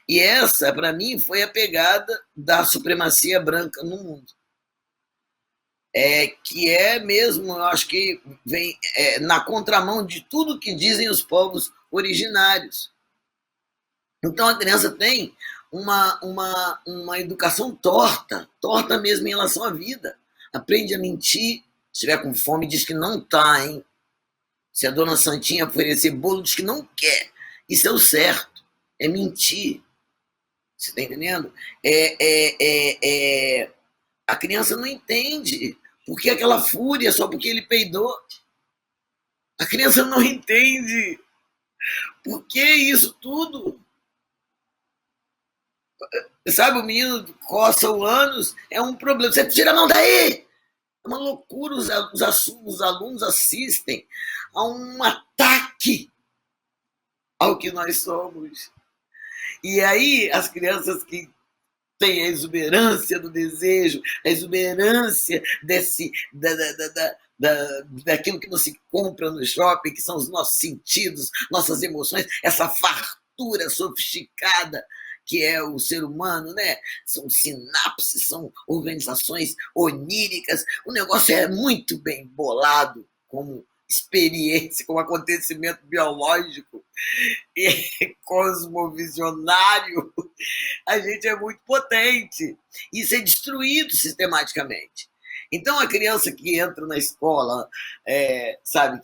e essa, para mim, foi a pegada da supremacia branca no mundo. Que mesmo, eu acho que vem na contramão de tudo que dizem os povos originários. Então a criança tem uma educação torta mesmo em relação à vida. Aprende a mentir, se estiver com fome diz que não está, hein? Se a dona Santinha oferecer bolo, diz que não quer. Isso é o certo, é mentir. Você está entendendo? A criança não entende por que aquela fúria só porque ele peidou. A criança não entende por que isso tudo. Sabe, o menino coça o ânus, é um problema. Você tira a mão daí! É uma loucura, os alunos assistem a um ataque ao que nós somos. E aí, as crianças que têm a exuberância do desejo, a exuberância daquilo que não se compra no shopping, que são os nossos sentidos, nossas emoções, essa fartura sofisticada que é o ser humano, né? São sinapses, são organizações oníricas. O negócio é muito bem bolado como experiência, como acontecimento biológico e cosmovisionário. A gente é muito potente. Isso é destruído sistematicamente. Então, a criança que entra na escola, sabe,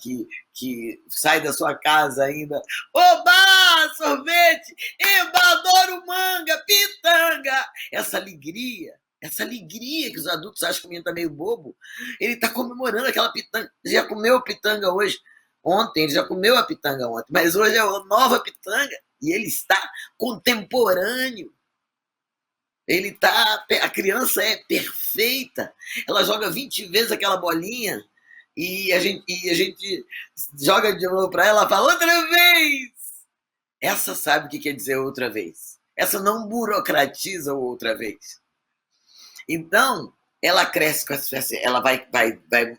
que sai da sua casa ainda, oba, sorvete, eba, adoro manga, pitanga. Essa alegria que os adultos acham que o menino está meio bobo, ele está comemorando aquela pitanga. Ele já comeu pitanga hoje, ontem, ele já comeu a pitanga ontem, mas hoje é a nova pitanga e ele está contemporâneo. A criança é perfeita, ela joga 20 vezes aquela bolinha e a gente joga de novo para ela, fala outra vez. Essa sabe o que quer dizer outra vez. Essa não burocratiza outra vez. Então, ela cresce com ela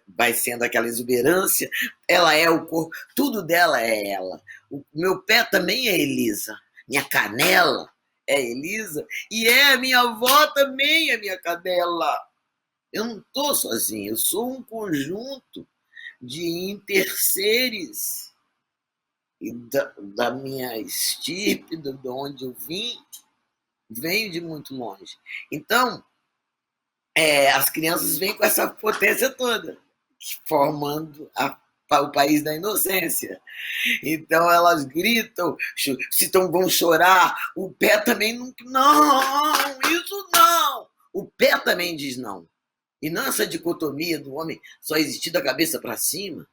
vai sendo aquela exuberância, ela é o corpo, tudo dela é ela. O meu pé também é Elisa, minha canela é Elisa, e a minha avó também é minha cadela. Eu não estou sozinho, eu sou um conjunto de interseres e da minha estirpe, de onde eu vim, venho de muito longe. Então, as crianças vêm com essa potência toda, formando o país da inocência. Então elas gritam, vão chorar, o pé também não, isso não. O pé também diz não. E não essa dicotomia do homem só existir da cabeça para cima.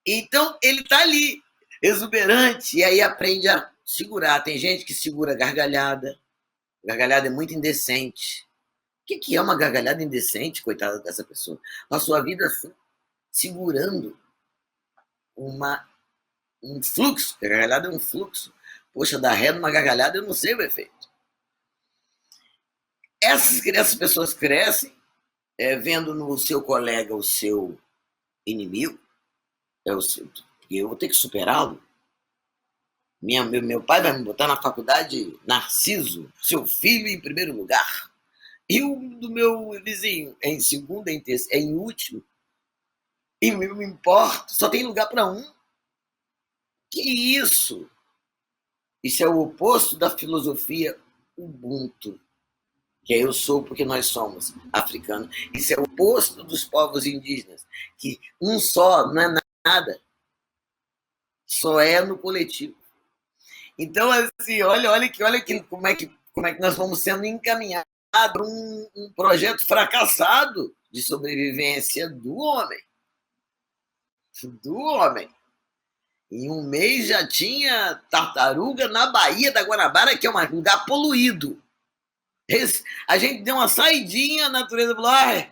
Então ele está ali, exuberante, e aí aprende a segurar. Tem gente que segura gargalhada. Gargalhada é muito indecente. O que é uma gargalhada indecente, coitada dessa pessoa? Passou a vida assim, segurando um fluxo. A gargalhada é um fluxo. Poxa, dar ré numa gargalhada, eu não sei o efeito. Essas pessoas crescem vendo no seu colega o seu inimigo. Eu vou ter que superá-lo. Meu pai vai me botar na faculdade Narciso, seu filho em primeiro lugar. E o do meu vizinho é em segundo, é em terceiro, é em último. E eu me importo, só tem lugar para um. Que isso? Isso é o oposto da filosofia Ubuntu, que eu sou porque nós somos africanos. Isso é o oposto dos povos indígenas, que um só não é nada, só é no coletivo. Então, assim, olha como é que nós vamos sendo encaminhados para um projeto fracassado de sobrevivência do homem. Em um mês já tinha tartaruga na Baía da Guanabara, que é um lugar poluído. A gente deu uma saidinha, a natureza falou,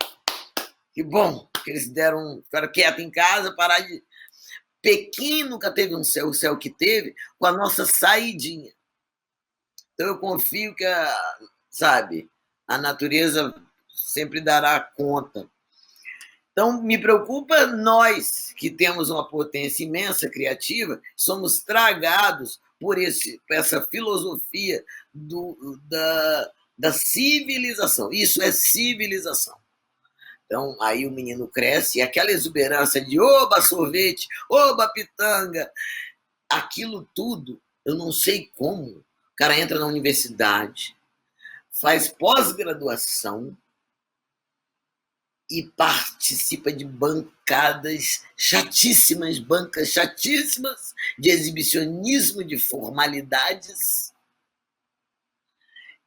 que bom que eles ficaram quietos em casa, parar de... Pequim nunca teve o céu que teve com a nossa saidinha. Então eu confio que a natureza sempre dará conta. Então, me preocupa nós, que temos uma potência imensa criativa, somos tragados por essa filosofia da civilização. Isso é civilização. Então, aí o menino cresce e aquela exuberância de oba sorvete, oba pitanga, aquilo tudo, eu não sei como. O cara entra na universidade, faz pós-graduação e participa de bancas chatíssimas de exibicionismo, de formalidades.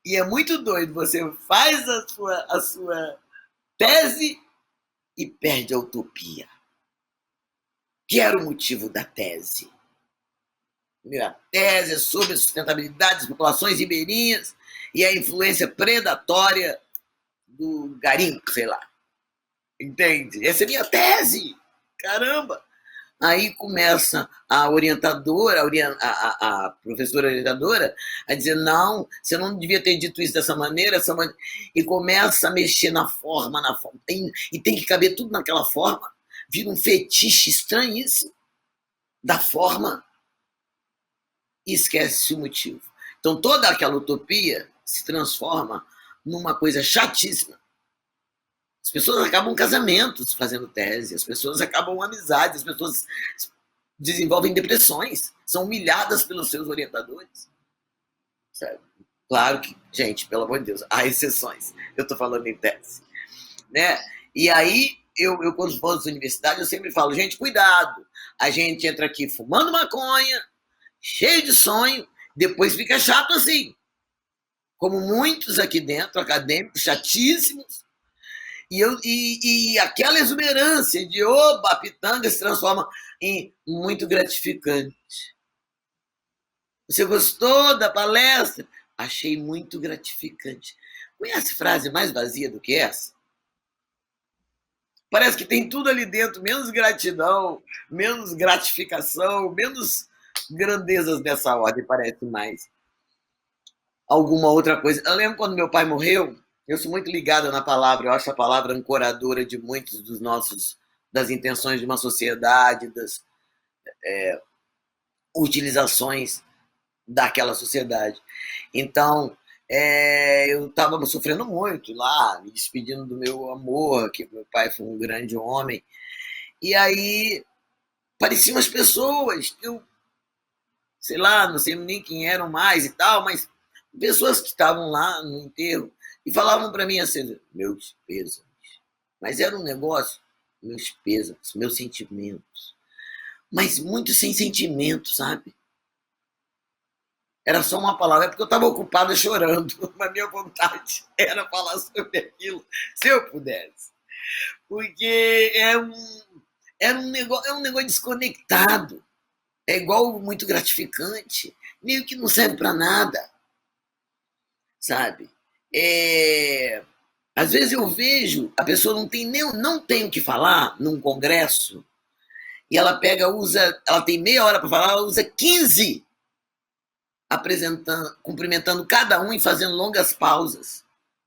E é muito doido, você faz a sua tese e perde a utopia. Que era o motivo da tese? A tese é sobre a sustentabilidade das populações ribeirinhas e a influência predatória do garimpo, sei lá. Entende? Essa é a minha tese. Caramba! Aí começa a orientadora, a professora orientadora, a dizer: não, você não devia ter dito isso dessa maneira, e começa a mexer na forma, e tem que caber tudo naquela forma. Vira um fetiche estranhíssimo da forma e esquece o motivo. Então toda aquela utopia se transforma numa coisa chatíssima. As pessoas acabam casamentos fazendo tese, as pessoas acabam amizades, as pessoas desenvolvem depressões, são humilhadas pelos seus orientadores. Sabe? Claro que, gente, pelo amor de Deus, há exceções. Eu estou falando em tese. Né? E aí, eu quando vou às universidades, eu sempre falo: gente, cuidado. A gente entra aqui fumando maconha, cheio de sonho, depois fica chato assim. Como muitos aqui dentro, acadêmicos, chatíssimos, e aquela exuberância de oba, a pitanga se transforma em muito gratificante. Você gostou da palestra? Achei muito gratificante. Conhece frase mais vazia do que essa? Parece que tem tudo ali dentro, menos gratidão, menos gratificação, menos grandezas dessa ordem, parece mais. Alguma outra coisa. Eu lembro quando meu pai morreu, eu sou muito ligado na palavra, eu acho a palavra ancoradora de muitos das intenções de uma sociedade, das utilizações daquela sociedade. Então, eu estava sofrendo muito lá, me despedindo do meu amor, que meu pai foi um grande homem, e aí pareciam as pessoas que eu, sei lá, não sei nem quem eram mais e tal, mas pessoas que estavam lá no enterro, e falavam para mim assim: meus pêsames. Mas era um negócio, meus pêsames, meus sentimentos. Mas muito sem sentimento, sabe? Era só uma palavra, é porque eu estava ocupada chorando, mas minha vontade era falar sobre aquilo, se eu pudesse. Porque é um negócio desconectado, é igual muito gratificante, meio que não serve para nada, sabe? Às vezes eu vejo a pessoa não tem o que falar num congresso, e ela ela tem meia hora para falar, ela usa 15 cumprimentando cada um e fazendo longas pausas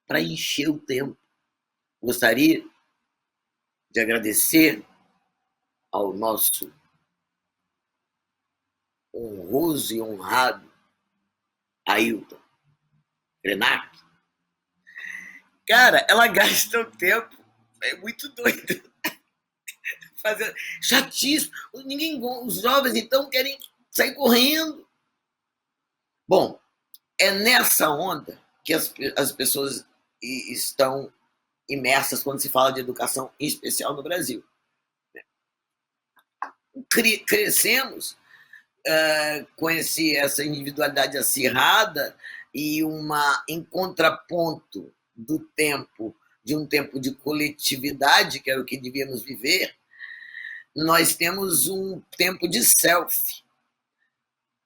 para encher o tempo. Gostaria de agradecer ao nosso honroso e honrado Ailton Krenak. Cara, ela gasta o tempo, é muito doido. Fazendo chatíssimo. Os jovens, então, querem sair correndo. Bom, é nessa onda que as pessoas estão imersas quando se fala de educação, em especial no Brasil. Crescemos com essa individualidade acirrada e em contraponto de um tempo de coletividade, que era o que devíamos viver, nós temos um tempo de selfie.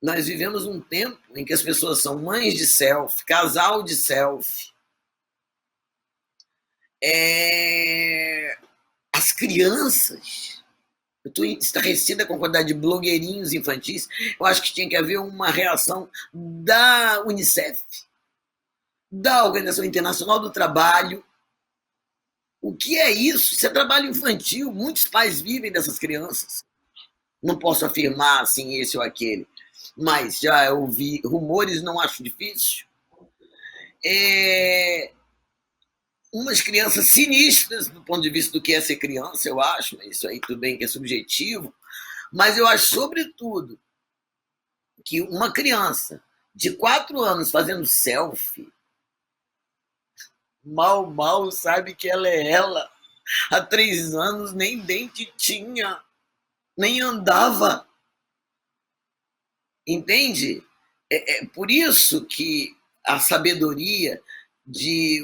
Nós vivemos um tempo em que as pessoas são mães de selfie, casal de selfie. As crianças, eu estou estarrecida com a quantidade de blogueirinhos infantis. Eu acho que tinha que haver uma reação da Unicef, da Organização Internacional do Trabalho. O que é isso? Isso é trabalho infantil. Muitos pais vivem dessas crianças. Não posso afirmar assim esse ou aquele, mas já ouvi rumores, não acho difícil. Umas crianças sinistras do ponto de vista do que é ser criança, eu acho, mas isso aí tudo bem que é subjetivo, mas eu acho, sobretudo, que uma criança de 4 anos fazendo selfie, mal sabe que ela é ela. Há 3 anos nem dente tinha, nem andava. Entende? É por isso que a sabedoria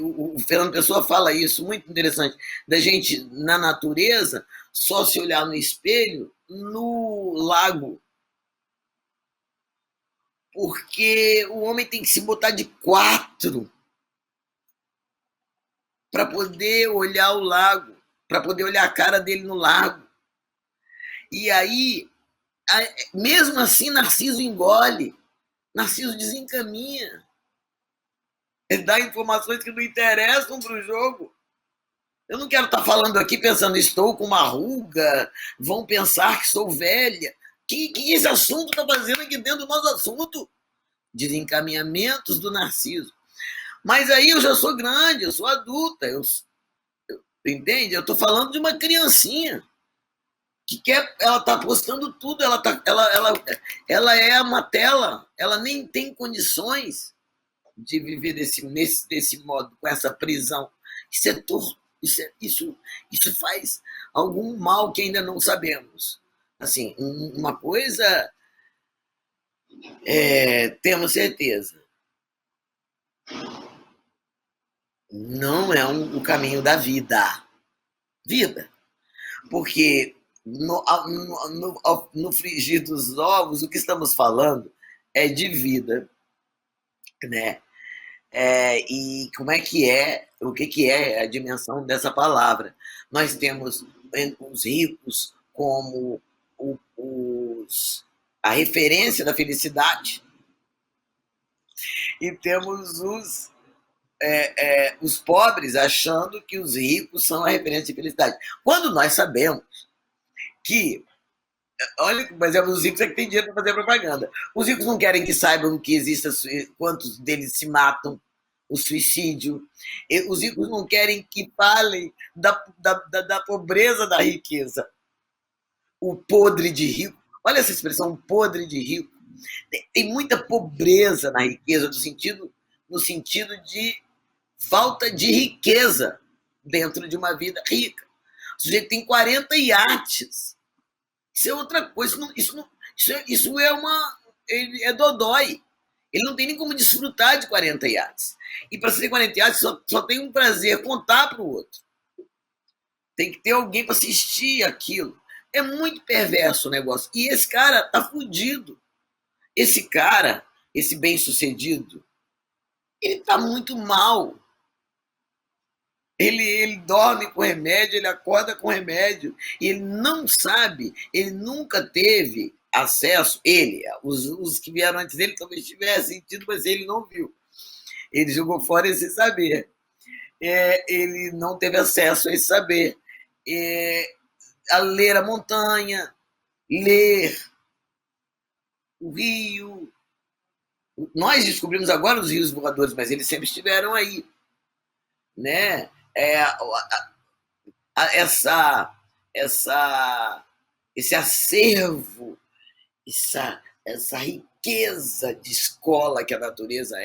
o Fernando Pessoa fala isso, muito interessante, da gente, na natureza, só se olhar no espelho no lago. porque o homem tem que se botar de quatro para poder olhar o lago, para poder olhar a cara dele no lago. E aí, mesmo assim, Narciso engole, Narciso desencaminha. Ele dá informações que não interessam para o jogo. Eu não quero estar falando aqui pensando, estou com uma ruga, vão pensar que sou velha. Que esse assunto está fazendo aqui dentro do nosso assunto? Desencaminhamentos do Narciso. Mas aí eu já sou grande, eu sou adulta, entende? Eu estou falando de uma criancinha que ela está postando tudo, ela é uma tela, ela nem tem condições de viver desse modo, com essa prisão. Isso é torto, isso faz algum mal que ainda não sabemos. Assim, uma coisa temos certeza, não é o caminho da vida. Porque no frigir dos ovos, o que estamos falando é de vida, né? E como é que o que é a dimensão dessa palavra? Nós temos os ricos como a referência da felicidade, e temos os pobres achando que os ricos são a referência de felicidade. Quando nós sabemos que, olha, por exemplo, os ricos é que tem dinheiro para fazer propaganda. Os ricos não querem que saibam que exista quantos deles se matam, o suicídio. Os ricos não querem que falem da pobreza da riqueza. O podre de rico. Olha essa expressão, podre de rico. Tem muita pobreza na riqueza, no sentido de falta de riqueza dentro de uma vida rica. O sujeito tem 40 iates. Isso é outra coisa. Isso é dodói. Ele não tem nem como desfrutar de 40 iates. E para ser 40 iates, só tem um prazer, contar para o outro. Tem que ter alguém para assistir aquilo. É muito perverso o negócio. E esse cara tá fudido. Esse cara, esse bem-sucedido, ele tá muito mal. Ele dorme com remédio, ele acorda com remédio, e ele não sabe, ele nunca teve acesso, os que vieram antes dele talvez tivessem sentido, mas ele não viu. Ele jogou fora esse saber. Ele não teve acesso a esse saber. A ler a montanha, ler o rio. Nós descobrimos agora os rios voadores, mas eles sempre estiveram aí, né? Esse acervo, essa riqueza de escola que a natureza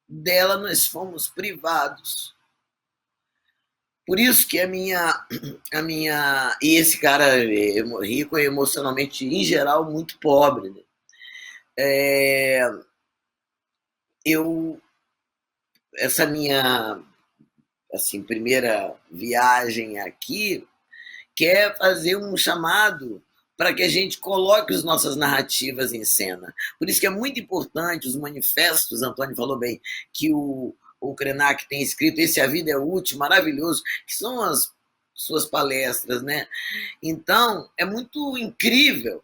dela nós fomos privados. Por isso que e esse cara rico é emocionalmente, em geral, muito pobre, né? Essa minha primeira viagem aqui quer fazer um chamado para que a gente coloque as nossas narrativas em cena. Por isso que é muito importante os manifestos, Antônio falou bem, que o Krenak tem escrito, esse A Vida é Útil, maravilhoso, que são as suas palestras, né? Então, é muito incrível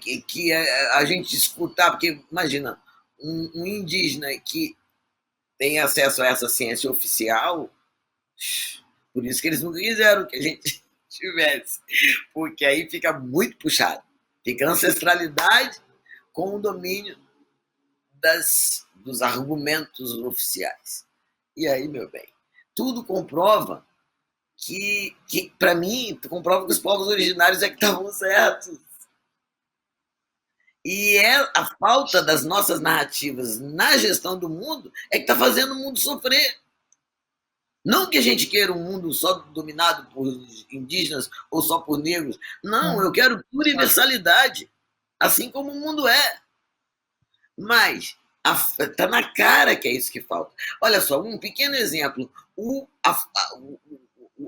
que a gente escutar, porque, imagina, um indígena que tem acesso a essa ciência oficial, por isso que eles nunca quiseram que a gente tivesse, porque aí fica muito puxado, fica ancestralidade com o domínio dos argumentos oficiais. E aí, meu bem, tudo comprova que para mim, comprova que os povos originários é que estavam certos. E a falta das nossas narrativas na gestão do mundo é que está fazendo o mundo sofrer. Não que a gente queira um mundo só dominado por indígenas ou só por negros. Não, eu quero universalidade, assim como o mundo é. Mas está na cara que é isso que falta. Olha só, um pequeno exemplo. O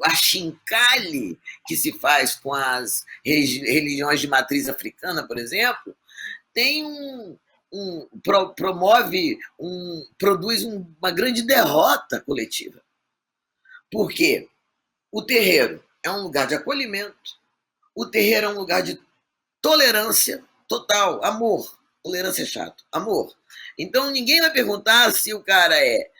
achincalhe que se faz com as religiões de matriz africana, por exemplo, tem produz uma grande derrota coletiva. Por quê? O terreiro é um lugar de acolhimento, o terreiro é um lugar de tolerância total, amor. Tolerância é chato, amor. Então ninguém vai perguntar se o cara é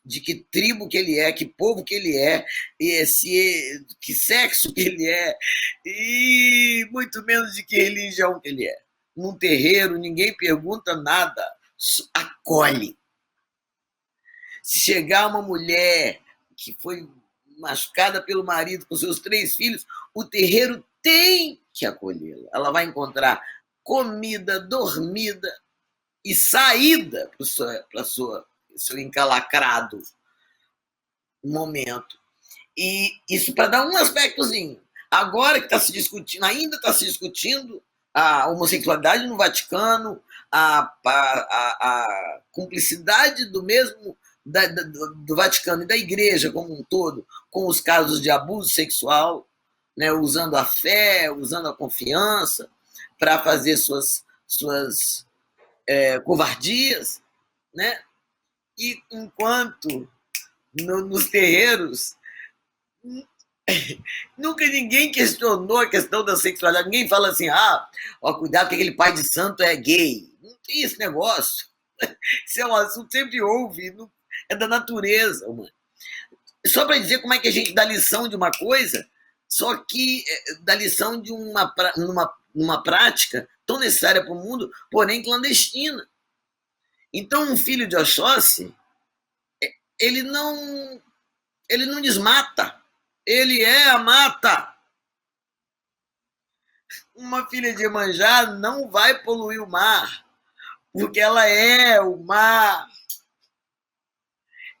de que tribo que ele é, que povo que ele é, que sexo que ele é, e muito menos de que religião que ele é. Num terreiro, ninguém pergunta nada, acolhe. Se chegar uma mulher que foi machucada pelo marido com seus 3 filhos, o terreiro tem que acolhê-la. Ela vai encontrar comida, dormida e saída para seu encalacrado momento. E isso para dar um aspectozinho. Agora que está se discutindo, ainda está se discutindo a homossexualidade no Vaticano, a cumplicidade do mesmo do Vaticano e da Igreja como um todo com os casos de abuso sexual, né, usando a fé, usando a confiança para fazer suas covardias, né? E enquanto nos terreiros nunca ninguém questionou a questão da sexualidade, ninguém fala assim, ó, cuidado que aquele pai de santo é gay. Não tem esse negócio. Isso é um assunto que sempre houve, é da natureza, mano. Só para dizer como é que a gente dá lição de uma coisa, só que dá lição de numa prática tão necessária para o mundo, porém clandestina. Então, um filho de Oxóssi, ele não desmata, ele é a mata. Uma filha de Iemanjá não vai poluir o mar, porque ela é o mar.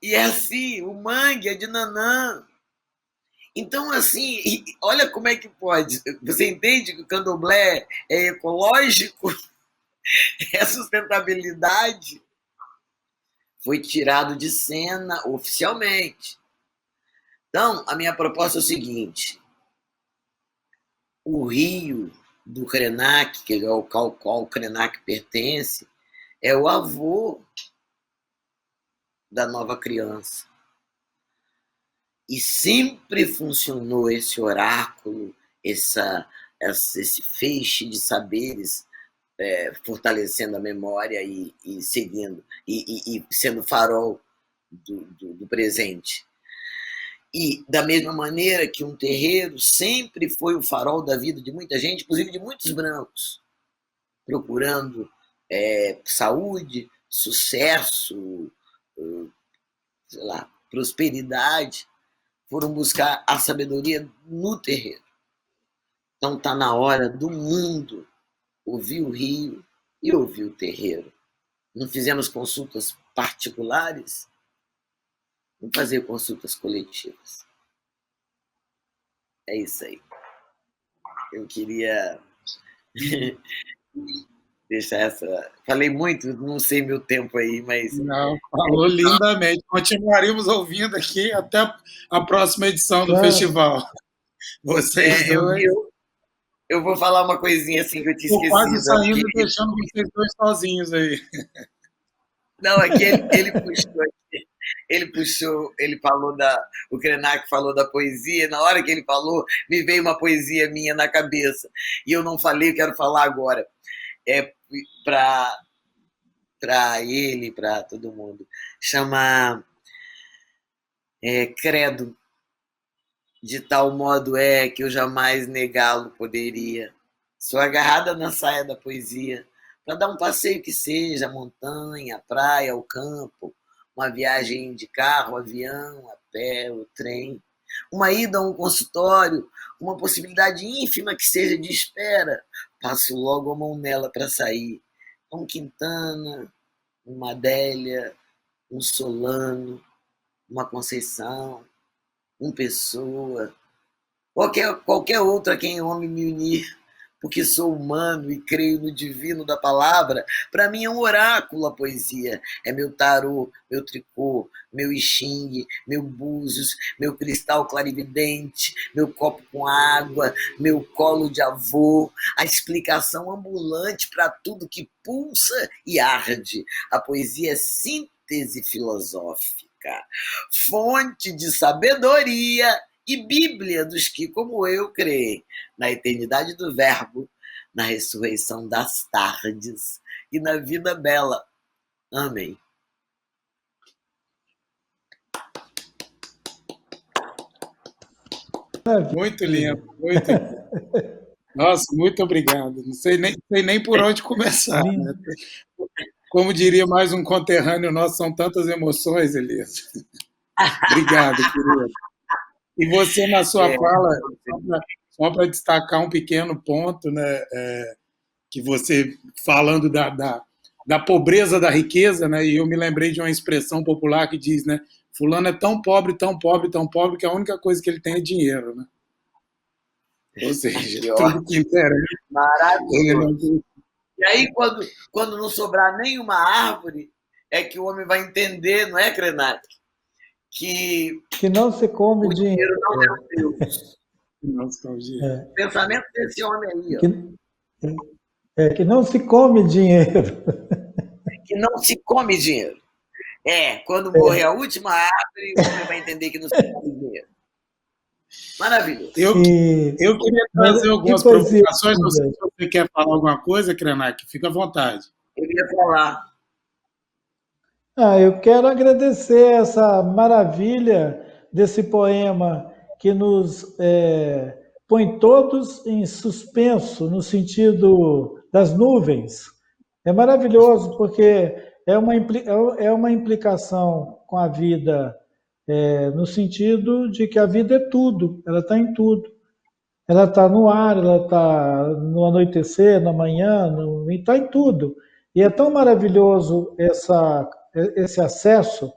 E é assim, o mangue é de Nanã. Então, assim, olha como é que pode. Você entende que o candomblé é ecológico, é sustentabilidade? Foi tirado de cena oficialmente. Então, a minha proposta é o seguinte: o rio do Krenak, que é o qual o Krenak pertence, é o avô da nova criança. E sempre funcionou esse oráculo, esse feixe de saberes, fortalecendo a memória e seguindo, e sendo farol do presente. E da mesma maneira que um terreiro sempre foi o farol da vida de muita gente, inclusive de muitos brancos, procurando saúde, sucesso, sei lá, prosperidade, foram buscar a sabedoria no terreiro. Então está na hora do mundo ouvir o rio e ouvir o terreiro. Não fizemos consultas particulares? Vamos fazer consultas coletivas. É isso aí. Eu queria deixar essa... Falei muito, não sei meu tempo aí, mas... Não, falou lindamente. Continuaremos ouvindo aqui até a próxima edição do festival. Vocês dois. Eu vou falar uma coisinha assim que eu tinha esquecido. Estou quase saindo e deixando vocês dois sozinhos aí. Não, aqui ele puxou, ele falou o Krenak falou da poesia, na hora que ele falou, me veio uma poesia minha na cabeça, e eu não falei, eu quero falar agora, para ele, para todo mundo, chama Credo, de tal modo que eu jamais negá-lo poderia, sou agarrada na saia da poesia, para dar um passeio que seja, a montanha, a praia, o campo, uma viagem de carro, avião, a pé, o trem, uma ida a um consultório, uma possibilidade ínfima que seja de espera, passo logo a mão nela para sair. Um Quintana, uma Adélia, um Solano, uma Conceição, um Pessoa, qualquer outra a quem eu ame me unir, porque sou humano e creio no divino da palavra, para mim é um oráculo a poesia. É meu tarô, meu tricô, meu I Ching, meu búzios, meu cristal clarividente, meu copo com água, meu colo de avô, a explicação ambulante para tudo que pulsa e arde. A poesia é síntese filosófica, fonte de sabedoria e Bíblia dos que, como eu, creem na eternidade do Verbo, na ressurreição das tardes e na vida bela. Amém. Muito lindo, muito lindo. Nossa, muito obrigado. Não sei nem por onde começar, né? Como diria mais um conterrâneo nosso, são tantas emoções, Elias. Obrigado, querido. E você, na sua fala, só para destacar um pequeno ponto, né, que você falando da pobreza da riqueza, né, e eu me lembrei de uma expressão popular que diz, né, fulano é tão pobre, tão pobre, tão pobre, que a única coisa que ele tem é dinheiro, né? Ou seja, tudo que interessa. Maravilhoso. E aí, quando não sobrar nenhuma árvore, é que o homem vai entender, não é, Krenak? Que não se come o dinheiro não é o Deus. Nostalgia. O pensamento desse homem aí, ó. Que não se come dinheiro. Que não se come dinheiro. Quando morrer a última árvore, o homem vai entender que não se come dinheiro. Maravilhoso. Eu queria trazer algumas provocações. Não sei se você quer falar alguma coisa, Krenak, fica à vontade. Eu ia falar. Eu quero agradecer essa maravilha desse poema que nos põe todos em suspenso, no sentido das nuvens. É maravilhoso, porque é uma implicação com a vida, no sentido de que a vida é tudo, ela está em tudo. Ela está no ar, ela está no anoitecer, na manhã, está em tudo. E é tão maravilhoso esse acesso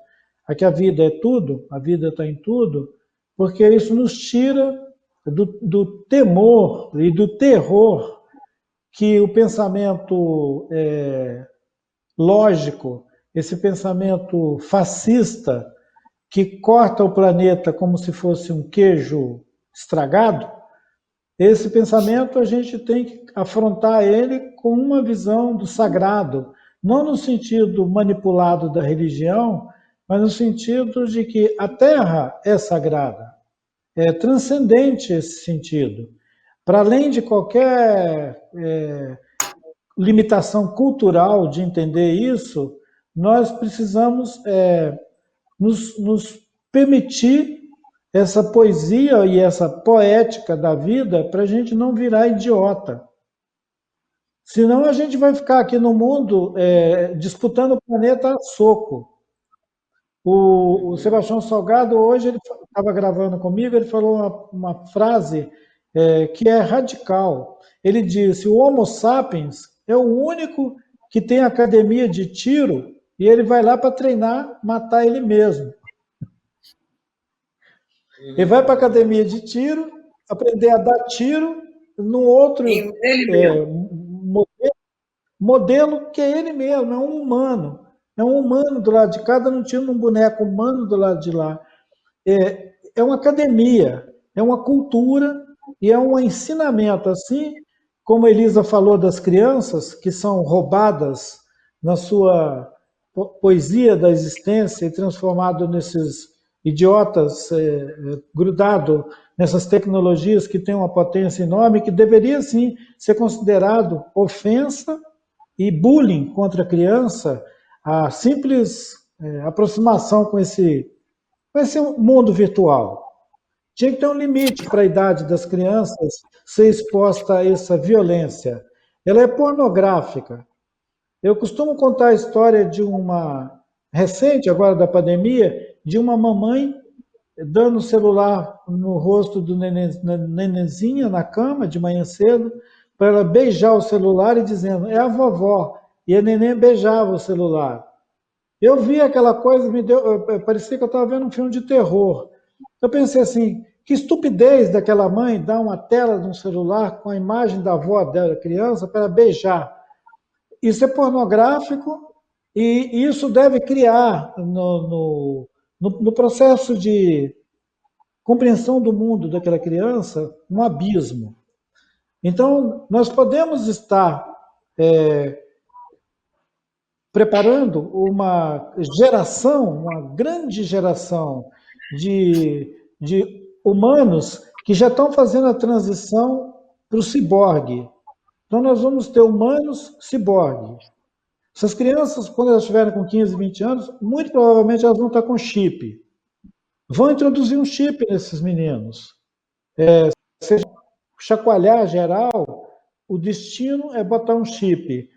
a que a vida é tudo, a vida está em tudo, porque isso nos tira do temor e do terror que o pensamento lógico, esse pensamento fascista, que corta o planeta como se fosse um queijo estragado, esse pensamento a gente tem que afrontar ele com uma visão do sagrado, não no sentido manipulado da religião, mas no sentido de que a Terra é sagrada, é transcendente esse sentido. Para além de qualquer limitação cultural de entender isso, nós precisamos nos permitir essa poesia e essa poética da vida para a gente não virar idiota. Senão a gente vai ficar aqui no mundo disputando o planeta a soco. O Sebastião Salgado, hoje, ele estava gravando comigo, ele falou uma frase que é radical. Ele disse: o Homo sapiens é o único que tem academia de tiro e ele vai lá para treinar, matar ele mesmo. Ele vai para a academia de tiro, aprender a dar tiro no outro modelo que é ele mesmo, é um humano. É um humano do lado de cá, dando um tiro num boneco humano do lado de lá. É uma academia, é uma cultura e é um ensinamento. Assim como a Elisa falou das crianças que são roubadas na sua poesia da existência e transformado nesses idiotas grudados nessas tecnologias que têm uma potência enorme, que deveria, sim, ser considerado ofensa e bullying contra a criança, a simples aproximação com esse mundo virtual. Tinha que ter um limite para a idade das crianças ser exposta a essa violência. Ela é pornográfica. Eu costumo contar a história de uma recente, agora da pandemia, de uma mamãe dando o celular no rosto do nenenzinho na cama de manhã cedo, para ela beijar o celular e dizendo: é a vovó. E a neném beijava o celular. Eu vi aquela coisa, parecia que eu estava vendo um filme de terror. Eu pensei assim, Que estupidez daquela mãe dar uma tela de um celular com a imagem da avó dela, criança, para beijar. Isso é pornográfico e isso deve criar no processo de compreensão do mundo daquela criança um abismo. Então, nós podemos estar preparando uma geração, uma grande geração de humanos que já estão fazendo a transição para o ciborgue. Então, nós vamos ter humanos ciborgue. Essas crianças, quando elas estiverem com 15, 20 anos, muito provavelmente elas vão estar com chip. Vão introduzir um chip nesses meninos. Seja chacoalhar geral, o destino é botar um chip.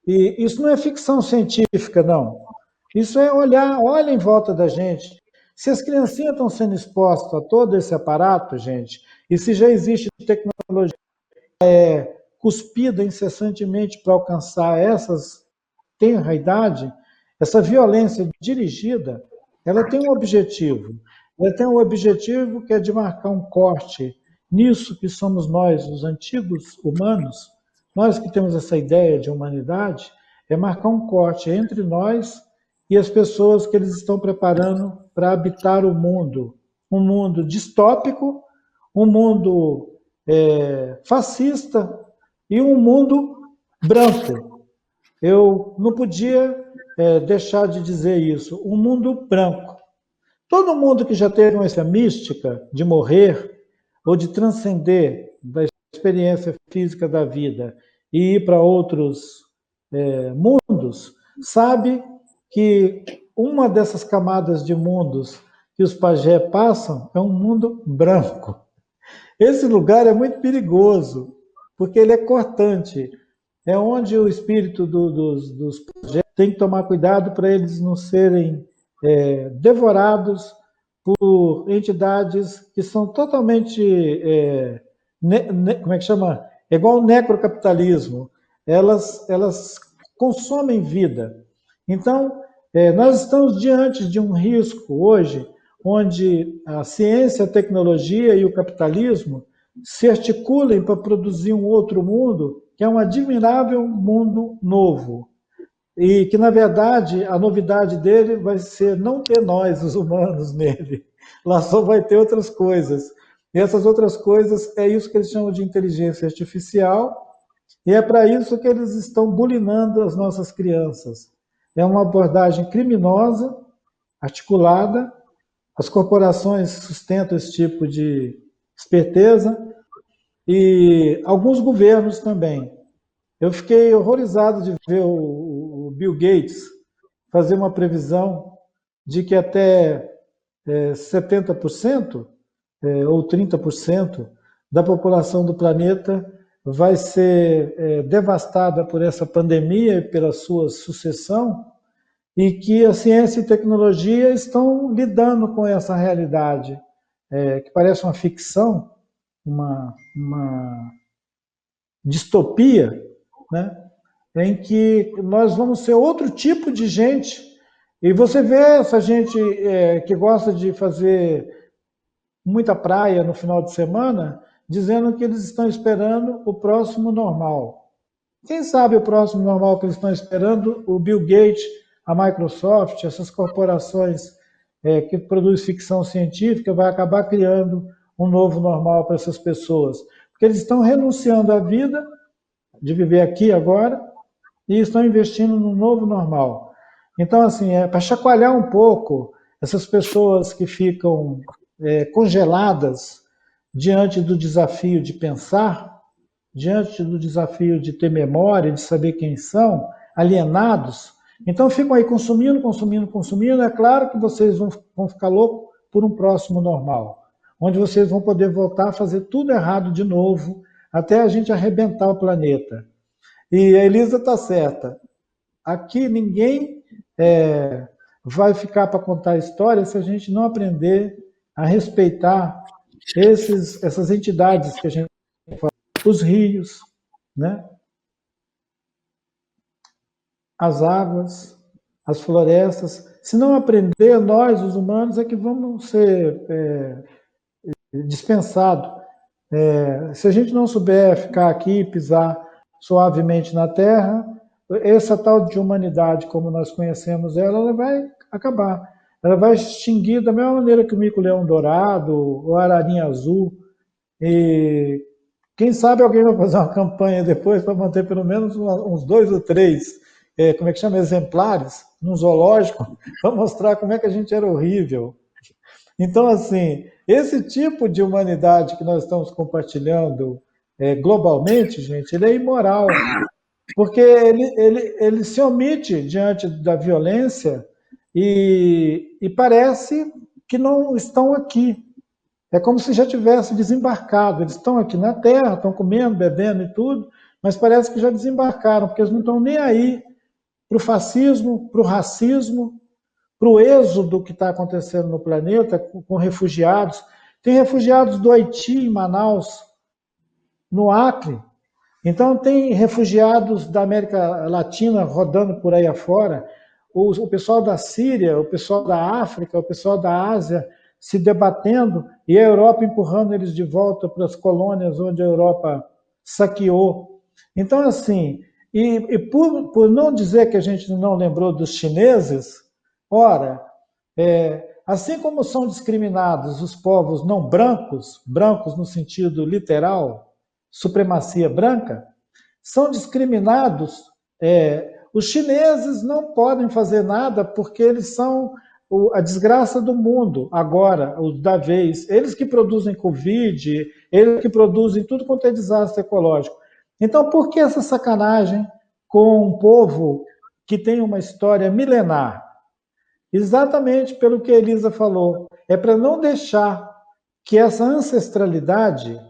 E isso não é ficção científica, não. Isso é olha em volta da gente. Se as criancinhas estão sendo expostas a todo esse aparato, gente, e se já existe tecnologia cuspida incessantemente para alcançar essas tenra idade, essa violência dirigida, ela tem um objetivo. Ela tem um objetivo que é de marcar um corte nisso que somos nós, os antigos humanos, nós que temos essa ideia de humanidade, é marcar um corte entre nós e as pessoas que eles estão preparando para habitar o mundo. Um mundo distópico, um mundo fascista e um mundo branco. Eu não podia deixar de dizer isso. Um mundo branco. Todo mundo que já teve essa mística de morrer ou de transcender da experiência física da vida e ir para outros mundos, sabe que uma dessas camadas de mundos que os pajé passam é um mundo branco. Esse lugar é muito perigoso, porque ele é cortante. É onde o espírito dos pajé tem que tomar cuidado para eles não serem devorados por entidades que são totalmente, como é que chama? É igual o necrocapitalismo. Elas consomem vida. Então, nós estamos diante de um risco hoje, onde a ciência, a tecnologia e o capitalismo se articulem para produzir um outro mundo, que é um admirável mundo novo. E que, na verdade, a novidade dele vai ser não ter nós, os humanos, nele. Lá só vai ter outras coisas. E essas outras coisas é isso que eles chamam de inteligência artificial, e é para isso que eles estão bulinando as nossas crianças. É uma abordagem criminosa, articulada, as corporações sustentam esse tipo de esperteza, e alguns governos também. Eu fiquei horrorizado de ver o Bill Gates fazer uma previsão de que até 70% ou 30% da população do planeta vai ser devastada por essa pandemia e pela sua sucessão, e que a ciência e tecnologia estão lidando com essa realidade, que parece uma ficção, uma distopia, né? Em que nós vamos ser outro tipo de gente. E você vê essa gente que gosta de fazer muita praia no final de semana, dizendo que eles estão esperando o próximo normal. Quem sabe o próximo normal que eles estão esperando? O Bill Gates, a Microsoft, essas corporações que produzem ficção científica, vai acabar criando um novo normal para essas pessoas. Porque eles estão renunciando à vida, de viver aqui agora, e estão investindo no novo normal. Então, assim, para chacoalhar um pouco essas pessoas que ficam congeladas diante do desafio de pensar, diante do desafio de ter memória, de saber quem são, alienados, então ficam aí consumindo. É claro que vocês vão ficar loucos por um próximo normal, onde vocês vão poder voltar a fazer tudo errado de novo, até a gente arrebentar o planeta. E a Elisa está certa. Aqui ninguém vai ficar para contar história se a gente não aprender a respeitar essas entidades que a gente fala, os rios, né? As águas, as florestas. Se não aprender, nós, os humanos, é que vamos ser dispensado. Se a gente não souber ficar aqui e pisar suavemente na terra, essa tal de humanidade, como nós conhecemos ela, ela vai acabar. Ela vai extinguir da mesma maneira que o mico-leão dourado, o ararinha azul. E quem sabe alguém vai fazer uma campanha depois para manter pelo menos uns 2 ou 3, como é que chama, exemplares, num zoológico, para mostrar como é que a gente era horrível. Então, assim, esse tipo de humanidade que nós estamos compartilhando globalmente, gente, ele é imoral, porque ele se omite diante da violência e parece que não estão aqui. É como se já tivesse desembarcado. Eles estão aqui na Terra, estão comendo, bebendo e tudo, mas parece que já desembarcaram, porque eles não estão nem aí para o fascismo, para o racismo, para o êxodo que está acontecendo no planeta com refugiados. Tem refugiados do Haiti, em Manaus, no Acre. Então, tem refugiados da América Latina rodando por aí afora, o pessoal da Síria, o pessoal da África, o pessoal da Ásia se debatendo e a Europa empurrando eles de volta para as colônias onde a Europa saqueou. Então, assim, e por não dizer que a gente não lembrou dos chineses, ora, assim como são discriminados os povos não brancos, brancos no sentido literal, supremacia branca, são discriminados. Os chineses não podem fazer nada porque eles são a desgraça do mundo agora, os da vez. Eles que produzem Covid, eles que produzem tudo quanto é desastre ecológico. Então, por que essa sacanagem com um povo que tem uma história milenar? Exatamente pelo que a Elisa falou. É para não deixar que essa ancestralidade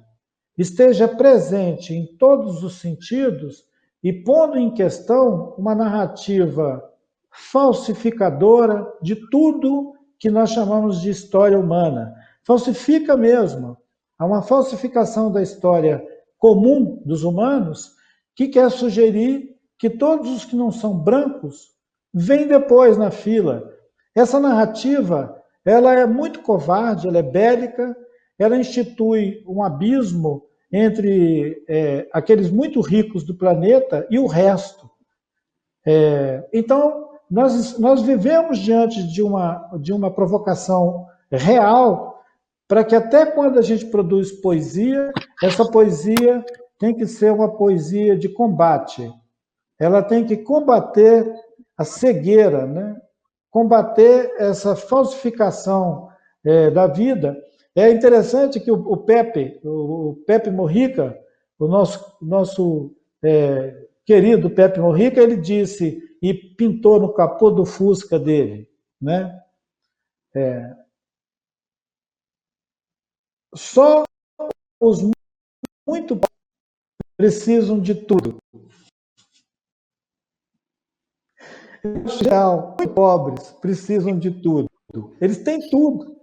esteja presente em todos os sentidos e pondo em questão uma narrativa falsificadora de tudo que nós chamamos de história humana. Falsifica mesmo. Há uma falsificação da história comum dos humanos que quer sugerir que todos os que não são brancos vêm depois na fila. Essa narrativa, ela é muito covarde, ela é bélica, ela institui um abismo entre aqueles muito ricos do planeta e o resto. Então, nós vivemos diante de uma provocação real para que até quando a gente produz poesia, essa poesia tem que ser uma poesia de combate. Ela tem que combater a cegueira, né? Combater essa falsificação da vida. É interessante que o Pepe Mujica, o nosso querido Pepe Mujica, ele disse e pintou no capô do Fusca dele, né? Só os muito precisam de tudo. Muito pobres precisam de tudo. Eles têm tudo.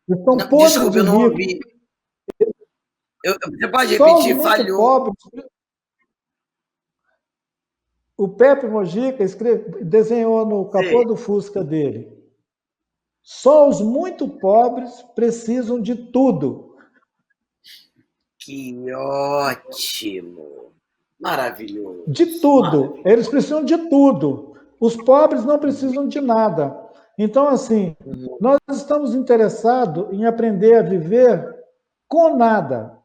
Eles estão podres Desculpa, de eu não rico. ouvi. Você pode Só repetir? os muito Falhou. pobres. O Pepe Mojica desenhou no capô Sim. do Fusca dele. Só os muito pobres precisam de tudo. Que ótimo! Maravilhoso. De tudo. Maravilhoso. Eles precisam de tudo. Os pobres não precisam de nada. Então, assim, nós estamos interessados em aprender a viver com nada.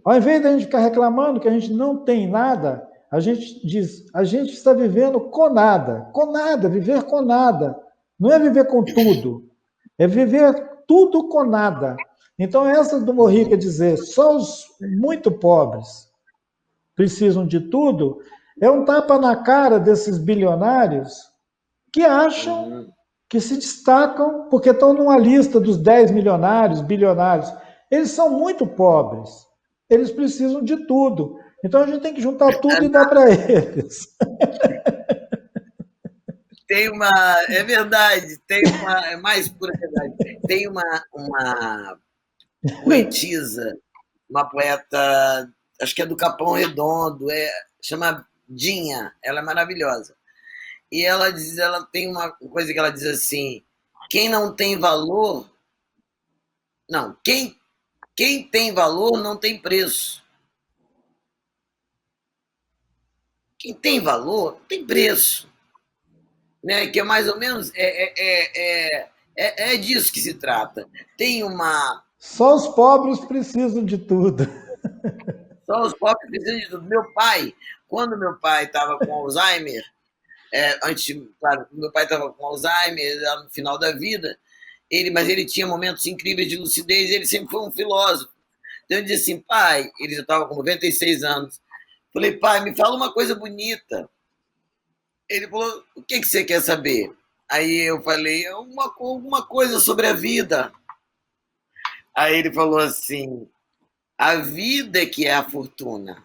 Ao invés de a gente ficar reclamando que a gente não tem nada, a gente diz, a gente está vivendo com nada. Com nada, viver com nada. Não é viver com tudo. É viver tudo com nada. Então, essa do Mojica dizer, só os muito pobres precisam de tudo, é um tapa na cara desses bilionários que acham que se destacam porque estão numa lista dos 10 milionários, bilionários. Eles são muito pobres. Eles precisam de tudo. Então a gente tem que juntar tudo e dar para eles. É verdade, é mais pura verdade. Tem uma poetisa, uma poeta, acho que é do Capão Redondo, chama Dinha, ela é maravilhosa. E ela tem uma coisa que ela diz assim: quem não tem valor Não, quem tem valor não tem preço. Quem tem valor tem preço. Né? Que é mais ou menos disso que se trata. Tem uma. Só os pobres precisam de tudo. Só os pobres precisam de tudo. Meu pai, quando meu pai estava com Alzheimer, claro, meu pai estava com Alzheimer no final da vida, mas ele tinha momentos incríveis de lucidez, ele sempre foi um filósofo. Então ele disse assim, pai, ele já estava com 96 anos. Falei, pai, me fala uma coisa bonita. Ele falou, o que você quer saber? Aí eu falei, alguma coisa sobre a vida. Aí ele falou assim, a vida que é a fortuna.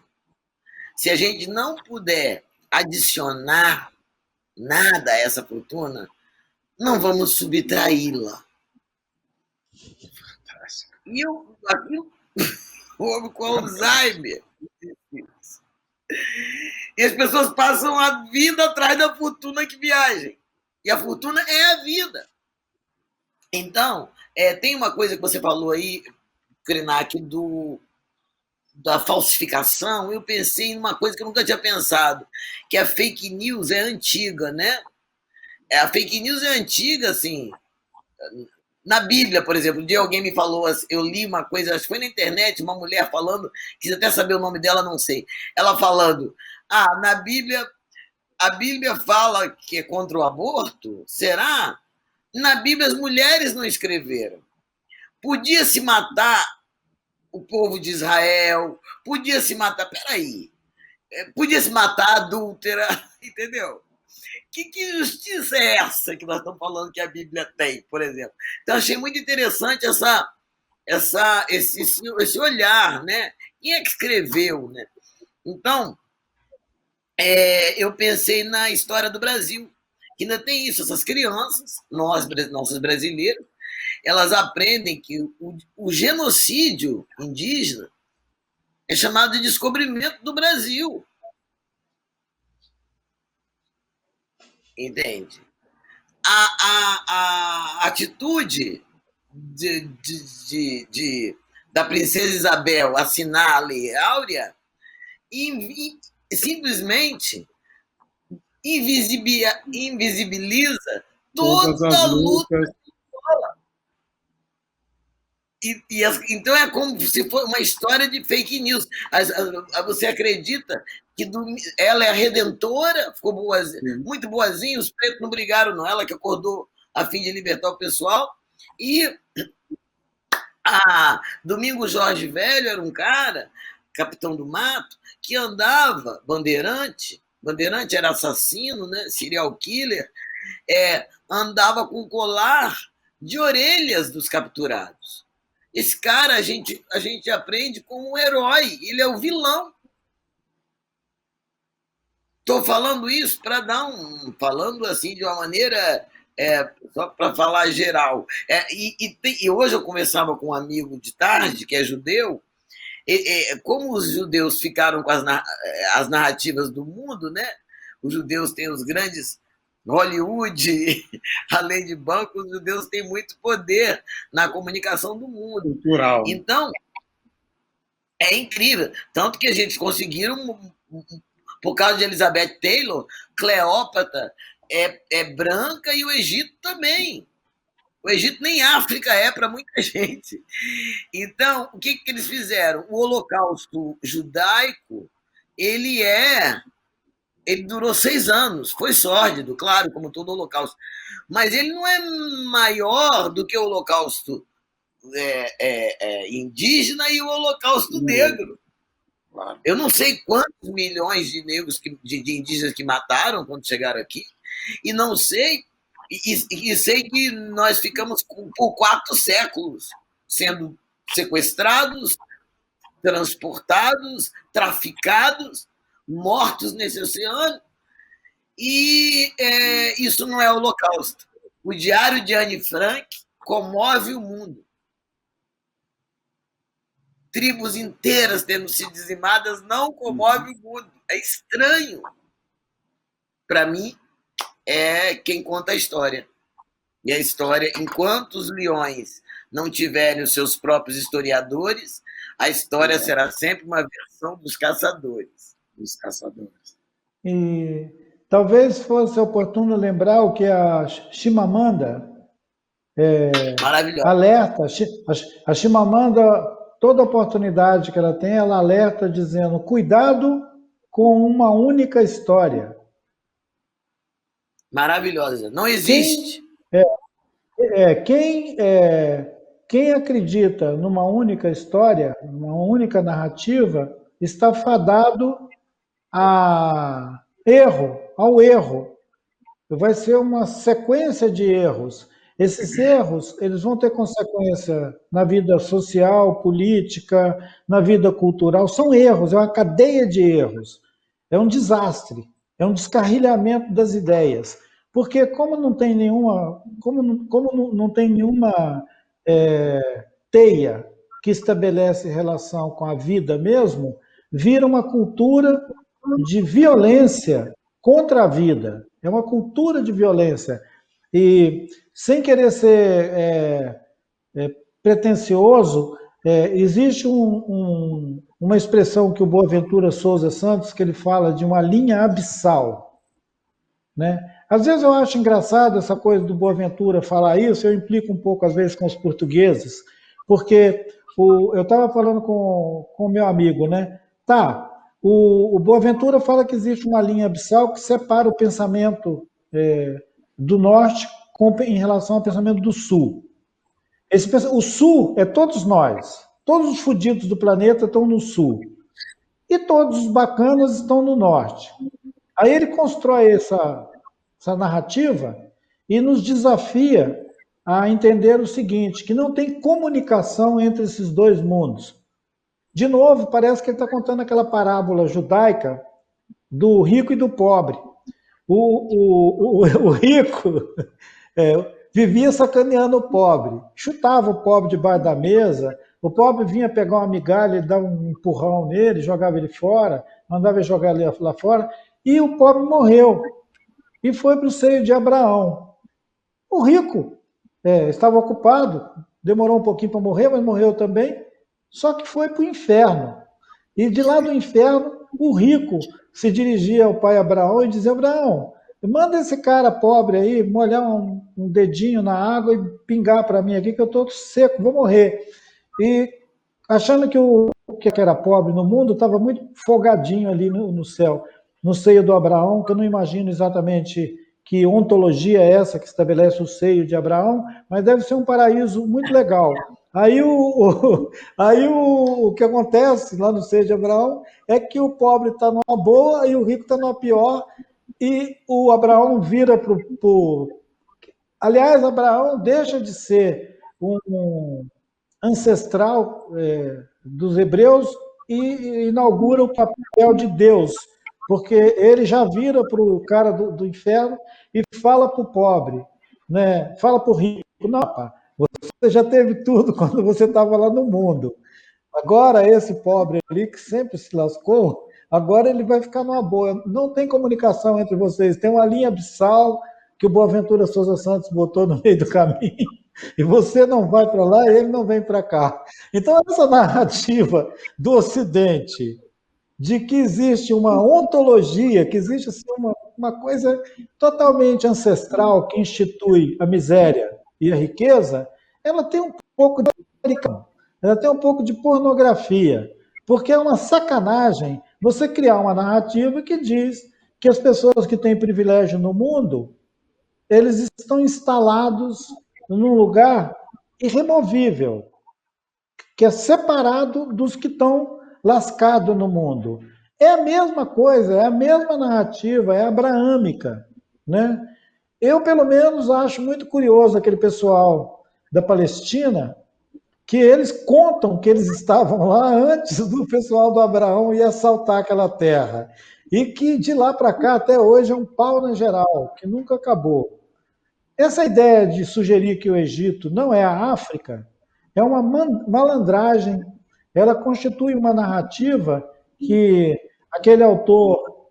Se a gente não puder adicionar nada a essa fortuna, não vamos subtraí-la. E o homem com Alzheimer. E as pessoas passam a vida atrás da fortuna que viajam. E a fortuna é a vida. Então, tem uma coisa que você falou aí, Krenak, da falsificação. Eu pensei em uma coisa que eu nunca tinha pensado, que a fake news é antiga, né? A fake news é antiga, assim. Na Bíblia, por exemplo, um dia alguém me falou, eu li uma coisa, acho que foi na internet, uma mulher falando, quis até saber o nome dela, não sei. Ela falando, na Bíblia, a Bíblia fala que é contra o aborto? Será? Na Bíblia as mulheres não escreveram. Podia se matar o povo de Israel, podia se matar, peraí, podia se matar a adúltera, entendeu? Que justiça é essa que nós estamos falando que a Bíblia tem, por exemplo? Então, achei muito interessante esse olhar, né? Quem é que escreveu, né? Então, eu pensei na história do Brasil, que ainda tem isso, essas crianças, nossos brasileiros, elas aprendem que o genocídio indígena é chamado de descobrimento do Brasil. Entende? A atitude da princesa Isabel assinar a Lei Áurea simplesmente invisibiliza toda a luta. Então é como se fosse uma história de fake news. Você acredita que ela é a redentora, ficou muito boazinha, os pretos não brigaram, não. Ela que acordou a fim de libertar o pessoal. E Domingo Jorge Velho era um cara, capitão do mato, que andava, bandeirante era assassino, né? Serial killer, andava com colar de orelhas dos capturados. Esse cara a gente aprende como um herói, ele é o vilão. Estou falando isso para falando assim de uma maneira, só para falar geral. E hoje eu conversava com um amigo de tarde, que é judeu, como os judeus ficaram com as narrativas do mundo, né? Os judeus têm os grandes Hollywood, além de banco, os judeus têm muito poder na comunicação do mundo. Cultural. Então, é incrível. Tanto que a gente conseguiram, por causa de Elizabeth Taylor, Cleópatra é branca e o Egito também. O Egito nem África é para muita gente. Então, o que eles fizeram? O Holocausto judaico, ele durou 6 anos, foi sórdido, claro, como todo Holocausto, mas ele não é maior do que o Holocausto indígena e o Holocausto negro. Claro. Eu não sei quantos milhões de negros, de indígenas que mataram quando chegaram aqui, e não sei, e sei que nós ficamos por 4 séculos sendo sequestrados, transportados, traficados, mortos nesse oceano, e isso não é Holocausto. O Diário de Anne Frank comove o mundo. Tribos inteiras tendo sido dizimadas não comove o mundo. É estranho. Para mim, é quem conta a história. E a história, enquanto os leões não tiverem os seus próprios historiadores, a história será sempre uma versão dos caçadores. Dos caçadores. E talvez fosse oportuno lembrar o que a Chimamanda Maravilhoso. alerta. A Chimamanda, toda oportunidade que ela tem, ela alerta dizendo: cuidado com uma única história. Maravilhosa. Não existe. Quem acredita numa única história, numa única narrativa, está fadado ao erro. Vai ser uma sequência de erros. Esses erros, eles vão ter consequência na vida social, política, na vida cultural. São erros, é uma cadeia de erros. É um desastre, é um descarrilhamento das ideias. Porque como não tem nenhuma, como não tem nenhuma teia que estabelece relação com a vida mesmo, vira uma cultura de violência contra a vida. É uma cultura de violência. E, sem querer ser pretensioso, existe uma expressão que o Boaventura Souza Santos, que ele fala de uma linha abissal. Né? Às vezes eu acho engraçado essa coisa do Boaventura falar isso, eu implico um pouco, às vezes, com os portugueses, porque eu estava falando com o meu amigo, né? Tá, o Boaventura fala que existe uma linha abissal que separa o pensamento do norte em relação ao pensamento do sul. O sul é todos nós. Todos os fudidos do planeta estão no sul. E todos os bacanas estão no norte. Aí ele constrói essa narrativa e nos desafia a entender o seguinte, que não tem comunicação entre esses dois mundos. De novo, parece que ele está contando aquela parábola judaica do rico e do pobre. O rico vivia sacaneando o pobre, chutava o pobre debaixo da mesa, o pobre vinha pegar uma migalha, ele dava um empurrão nele, jogava ele fora, mandava ele jogar ele lá fora, e o pobre morreu e foi para o seio de Abraão. O rico estava ocupado, demorou um pouquinho para morrer, mas morreu também, só que foi para o inferno. E de lá do inferno, o rico se dirigia ao pai Abraão e dizia: Abraão, manda esse cara pobre aí molhar um dedinho na água e pingar para mim aqui, que eu estou seco, vou morrer. E achando que o que era pobre no mundo estava muito folgadinho ali no céu, no seio do Abraão, que eu não imagino exatamente que ontologia é essa que estabelece o seio de Abraão, mas deve ser um paraíso muito legal. Aí o que acontece lá no seio de Abraão é que o pobre está numa boa e o rico está numa pior, e o Abraão vira para o... Aliás, Abraão deixa de ser um ancestral dos hebreus e inaugura o papel de Deus, porque ele já vira para o cara do inferno e fala para o pobre, né? Fala para o rico: não, pá, você já teve tudo quando você estava lá no mundo. Agora, esse pobre ali, que sempre se lascou, agora ele vai ficar numa boa. Não tem comunicação entre vocês, tem uma linha abissal que o Boaventura Souza Santos botou no meio do caminho, e você não vai para lá e ele não vem para cá. Então, essa narrativa do Ocidente, de que existe uma ontologia, que existe assim, uma coisa totalmente ancestral que institui a miséria e a riqueza, ela tem um pouco de americano, ela tem um pouco de pornografia, porque é uma sacanagem você criar uma narrativa que diz que as pessoas que têm privilégio no mundo, eles estão instalados num lugar irremovível, que é separado dos que estão lascados no mundo. É a mesma coisa, é a mesma narrativa, é abraâmica, né? Eu, pelo menos, acho muito curioso aquele pessoal da Palestina, que eles contam que eles estavam lá antes do pessoal do Abraão ir assaltar aquela terra. E que de lá para cá, até hoje, é um pau na geral, que nunca acabou. Essa ideia de sugerir que o Egito não é a África é uma malandragem, ela constitui uma narrativa que aquele autor,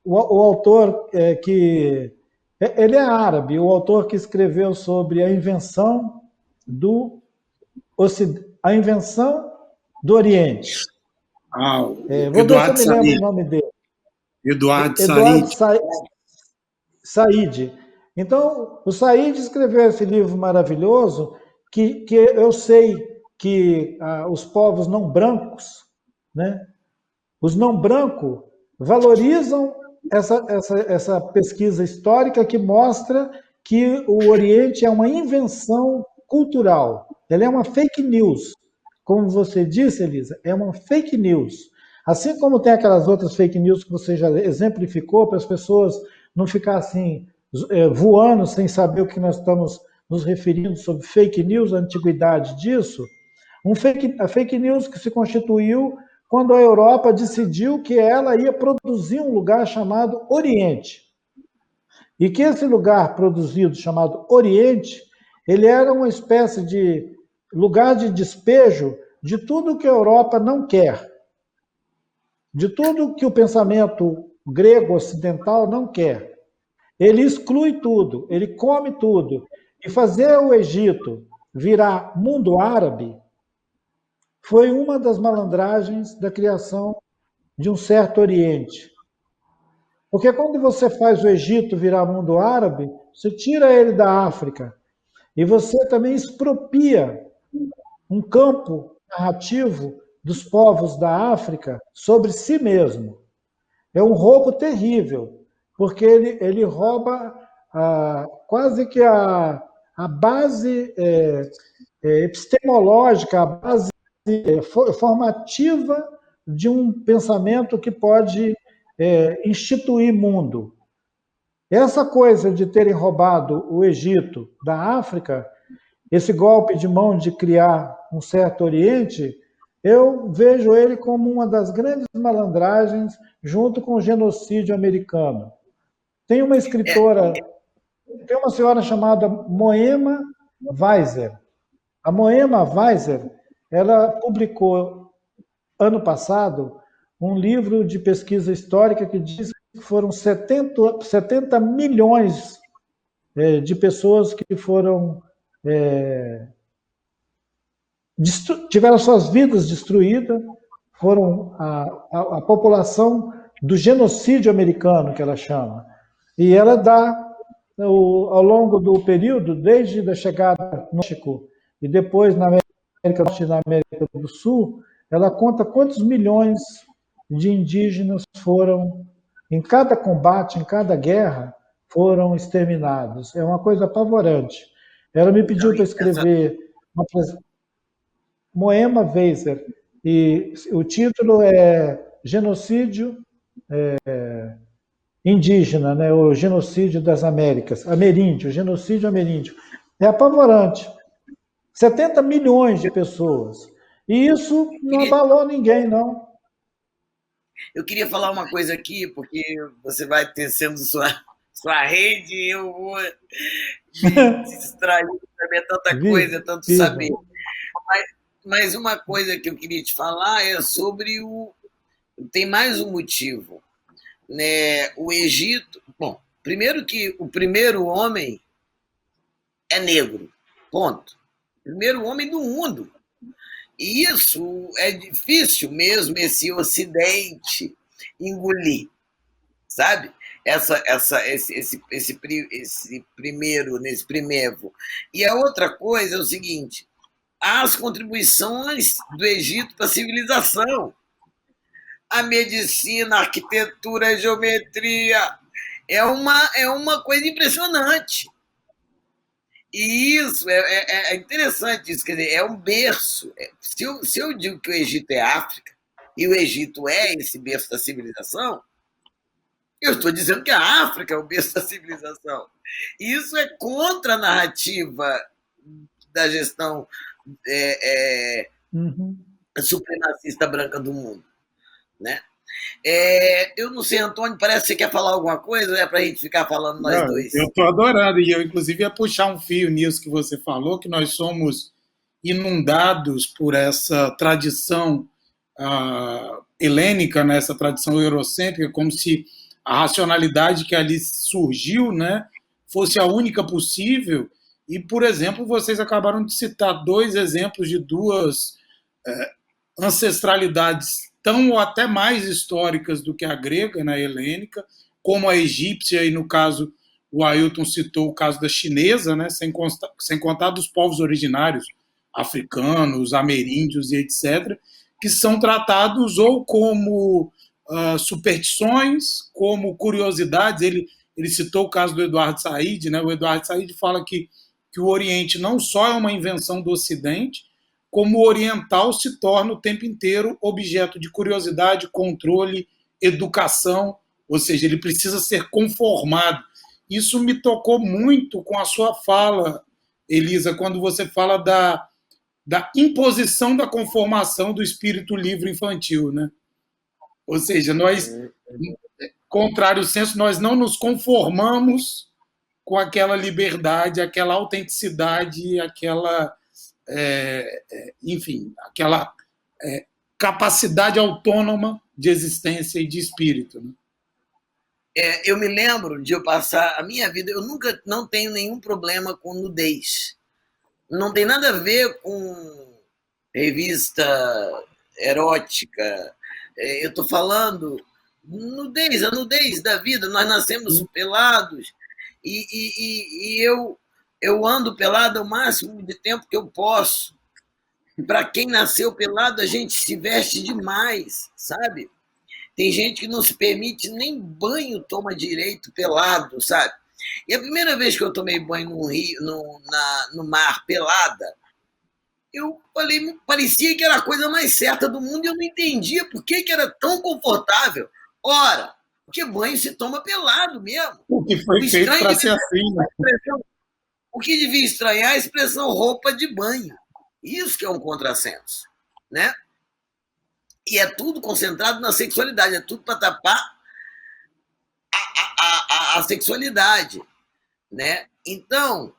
o autor que Ele é árabe, o autor que escreveu sobre a invenção do, a invenção do Oriente. Vou ver se eu me lembro o nome dele. Eduardo Eduardo Said. Said. Então, o Said escreveu esse livro maravilhoso que eu sei que os povos não brancos, né, os não brancos valorizam essa pesquisa histórica que mostra que o Oriente é uma invenção cultural. Ela é uma fake news. Como você disse, Elisa, é uma fake news. Assim como tem aquelas outras fake news que você já exemplificou, para as pessoas não ficar assim, voando sem saber o que nós estamos nos referindo sobre fake news, a antiguidade disso. A fake news que se constituiu quando a Europa decidiu que ela ia produzir um lugar chamado Oriente. E que esse lugar produzido, chamado Oriente, ele era uma espécie de lugar de despejo de tudo que a Europa não quer, de tudo que o pensamento grego ocidental não quer. Ele exclui tudo, ele come tudo. E fazer o Egito virar mundo árabe foi uma das malandragens da criação de um certo Oriente. Porque quando você faz o Egito virar mundo árabe, você tira ele da África e você também expropria um campo narrativo dos povos da África sobre si mesmo. É um roubo terrível, porque ele rouba quase que a base epistemológica, a base formativa de um pensamento que pode instituir mundo. Essa coisa de terem roubado o Egito da África, esse golpe de mão de criar um certo Oriente, eu vejo ele como uma das grandes malandragens junto com o genocídio americano. Tem uma escritora, tem uma senhora chamada Moema Weiser. A Moema Weiser, ela publicou ano passado um livro de pesquisa histórica que diz que foram 70 milhões de pessoas que foram tiveram suas vidas destruídas, foram a população do genocídio americano, que ela chama. E ela dá, ao longo do período, desde a chegada no México e depois na América do Norte e na América do Sul, ela conta quantos milhões de indígenas foram, em cada combate, em cada guerra, foram exterminados. É uma coisa apavorante. Ela me pediu para escrever Moema Weiser, e o título é Genocídio Indígena, né? O Genocídio das Américas, ameríndio, genocídio ameríndio. É apavorante. 70 milhões de pessoas. E isso não abalou ninguém, não. Eu queria falar uma coisa aqui, porque você vai tecendo sua rede e eu vou me distrair, saber tanta coisa, tanto saber. Mas uma coisa que eu queria te falar é sobre tem mais um motivo. Né? O Egito... Bom, primeiro que o primeiro homem é negro. Ponto. Primeiro homem do mundo. E isso é difícil mesmo esse Ocidente engolir, sabe? Esse primeiro, nesse primevo. E a outra coisa é o seguinte: as contribuições do Egito para a civilização. A medicina, a arquitetura, a geometria. É uma coisa impressionante. E isso é interessante, isso, quer dizer, é um berço. Se eu digo que o Egito é África, e o Egito é esse berço da civilização, eu estou dizendo que a África é o berço da civilização. E isso é contra a narrativa da gestão supremacista branca do mundo. Né? Eu não sei, Antônio, parece que você quer falar alguma coisa, é para a gente ficar falando nós dois? Eu estou adorando, e eu, inclusive, ia puxar um fio nisso que você falou, que nós somos inundados por essa tradição helênica, né, essa tradição eurocêntrica, como se a racionalidade que ali surgiu, né, fosse a única possível. E, por exemplo, vocês acabaram de citar dois exemplos de duas ancestralidades tão ou até mais históricas do que a grega, né, a helênica, como a egípcia, e no caso o Ailton citou o caso da chinesa, né, sem contar dos povos originários, africanos, ameríndios e etc., que são tratados ou como superstições, como curiosidades. Ele citou o caso do Eduardo Said, né? O Eduardo Said fala que o Oriente não só é uma invenção do Ocidente, como o oriental se torna o tempo inteiro objeto de curiosidade, controle, educação, ou seja, ele precisa ser conformado. Isso me tocou muito com a sua fala, Elisa, quando você fala da imposição da conformação do espírito livre infantil, né? Ou seja, nós, contrário ao senso, nós não nos conformamos com aquela liberdade, aquela autenticidade, aquela, enfim, aquela capacidade autônoma de existência e de espírito, né? Eu me lembro de eu passar a minha vida, eu nunca não tenho nenhum problema com nudez. Não tem nada a ver com revista erótica. Eu estou falando nudez, a nudez da vida. Nós nascemos pelados e eu ando pelado o máximo de tempo que eu posso. Para quem nasceu pelado, a gente se veste demais, sabe? Tem gente que não se permite nem banho toma direito pelado, sabe? E a primeira vez que eu tomei banho no rio, no mar pelada, eu falei, parecia que era a coisa mais certa do mundo e eu não entendia por que era tão confortável. Ora, porque banho se toma pelado mesmo. O que foi feito para ser assim, né? O que devia estranhar é a expressão roupa de banho. Isso que é um contrassenso, né? E é tudo concentrado na sexualidade, é tudo para tapar a sexualidade, né? Então,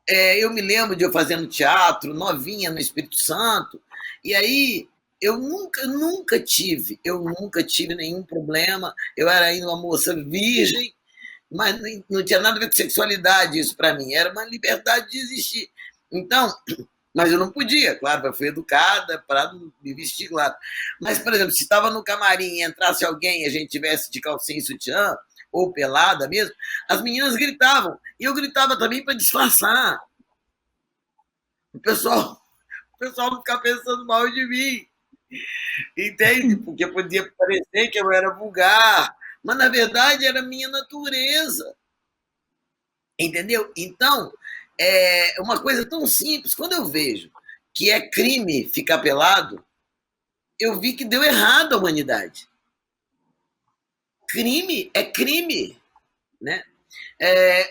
eu me lembro de eu fazendo teatro, novinha no Espírito Santo, e aí eu nunca tive nenhum problema. Eu era ainda uma moça virgem, mas não tinha nada a ver com sexualidade isso para mim, era uma liberdade de existir. Então, mas eu não podia, claro, eu fui educada para me vestir, claro. Mas, por exemplo, se estava no camarim e entrasse alguém e a gente tivesse de calcinha e sutiã, ou pelada mesmo, as meninas gritavam. E eu gritava também para disfarçar. O pessoal não ficar pensando mal de mim. Entende? Porque podia parecer que eu era vulgar. Mas, na verdade, era minha natureza. Entendeu? Então, é uma coisa tão simples. Quando eu vejo que é crime ficar pelado, eu vi que deu errado a humanidade. Crime é crime, né?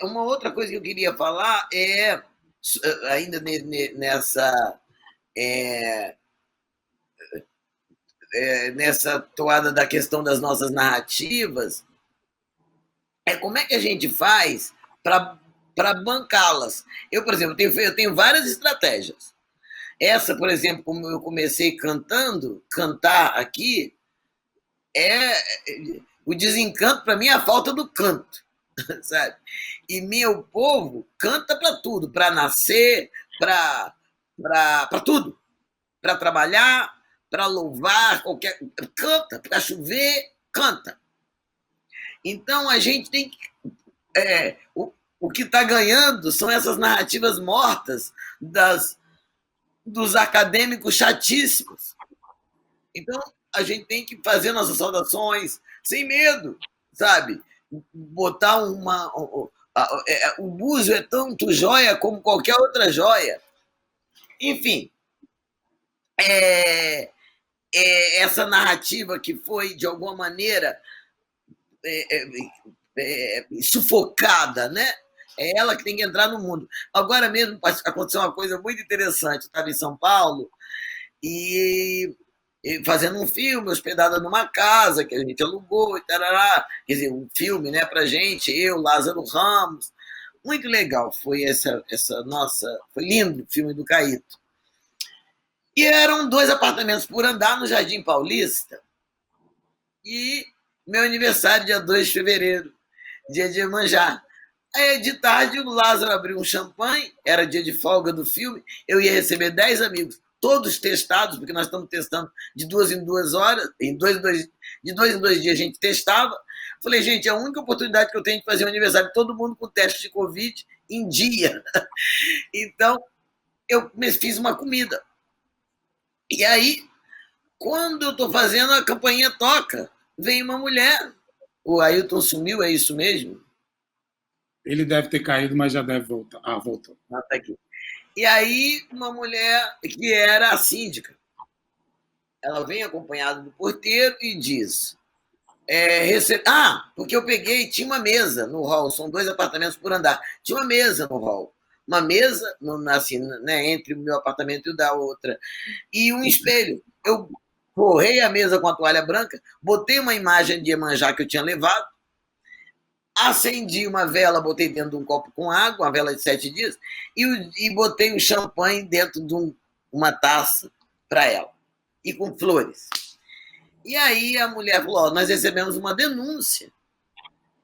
Uma outra coisa que eu queria falar é, ainda nessa toada da questão das nossas narrativas, como é que a gente faz para bancá-las. Eu, por exemplo, eu tenho várias estratégias. Essa, por exemplo, como eu comecei cantar aqui, o desencanto para mim é a falta do canto, sabe? E meu povo canta para tudo, para nascer, para tudo, para trabalhar, para louvar, canta, para chover, canta. Então a gente tem que o que está ganhando são essas narrativas mortas dos acadêmicos chatíssimos. Então, a gente tem que fazer nossas saudações sem medo, sabe? Botar o búzio é tanto joia como qualquer outra joia. Enfim, essa narrativa que foi, de alguma maneira, sufocada, né? É ela que tem que entrar no mundo. Agora mesmo aconteceu uma coisa muito interessante. Eu estava em São Paulo e fazendo um filme, hospedada numa casa que a gente alugou e tarará. Quer dizer, um filme, né, pra gente, eu, Lázaro Ramos. Muito legal foi essa nossa... Foi lindo o filme do Caíto. E eram 2 apartamentos por andar no Jardim Paulista. E meu aniversário, dia 2 de fevereiro, dia de Iemanjá. Aí, de tarde, o Lázaro abriu um champanhe, era dia de folga do filme, eu ia receber 10 amigos, todos testados, porque nós estamos testando de 2 em 2 horas, de 2 em 2 dias a gente testava. Falei, gente, é a única oportunidade que eu tenho de fazer um aniversário, todo mundo com teste de Covid em dia. Então, eu fiz uma comida. E aí, quando eu estou fazendo, a campainha toca, vem uma mulher. O Ailton sumiu, é isso mesmo? Ele deve ter caído, mas já deve voltar. Ah, voltou. Ah, tá aqui. E aí, uma mulher que era a síndica, ela vem acompanhada do porteiro e diz: porque eu peguei, tinha uma mesa no hall, são 2 apartamentos por andar, tinha uma mesa no hall, uma mesa assim, né, entre o meu apartamento e o da outra, e um espelho. Eu forrei a mesa com a toalha branca, botei uma imagem de Iemanjá que eu tinha levado, acendi uma vela, botei dentro de um copo com água, uma vela de 7 dias, e botei um champanhe dentro de uma taça para ela, e com flores. E aí a mulher falou, nós recebemos uma denúncia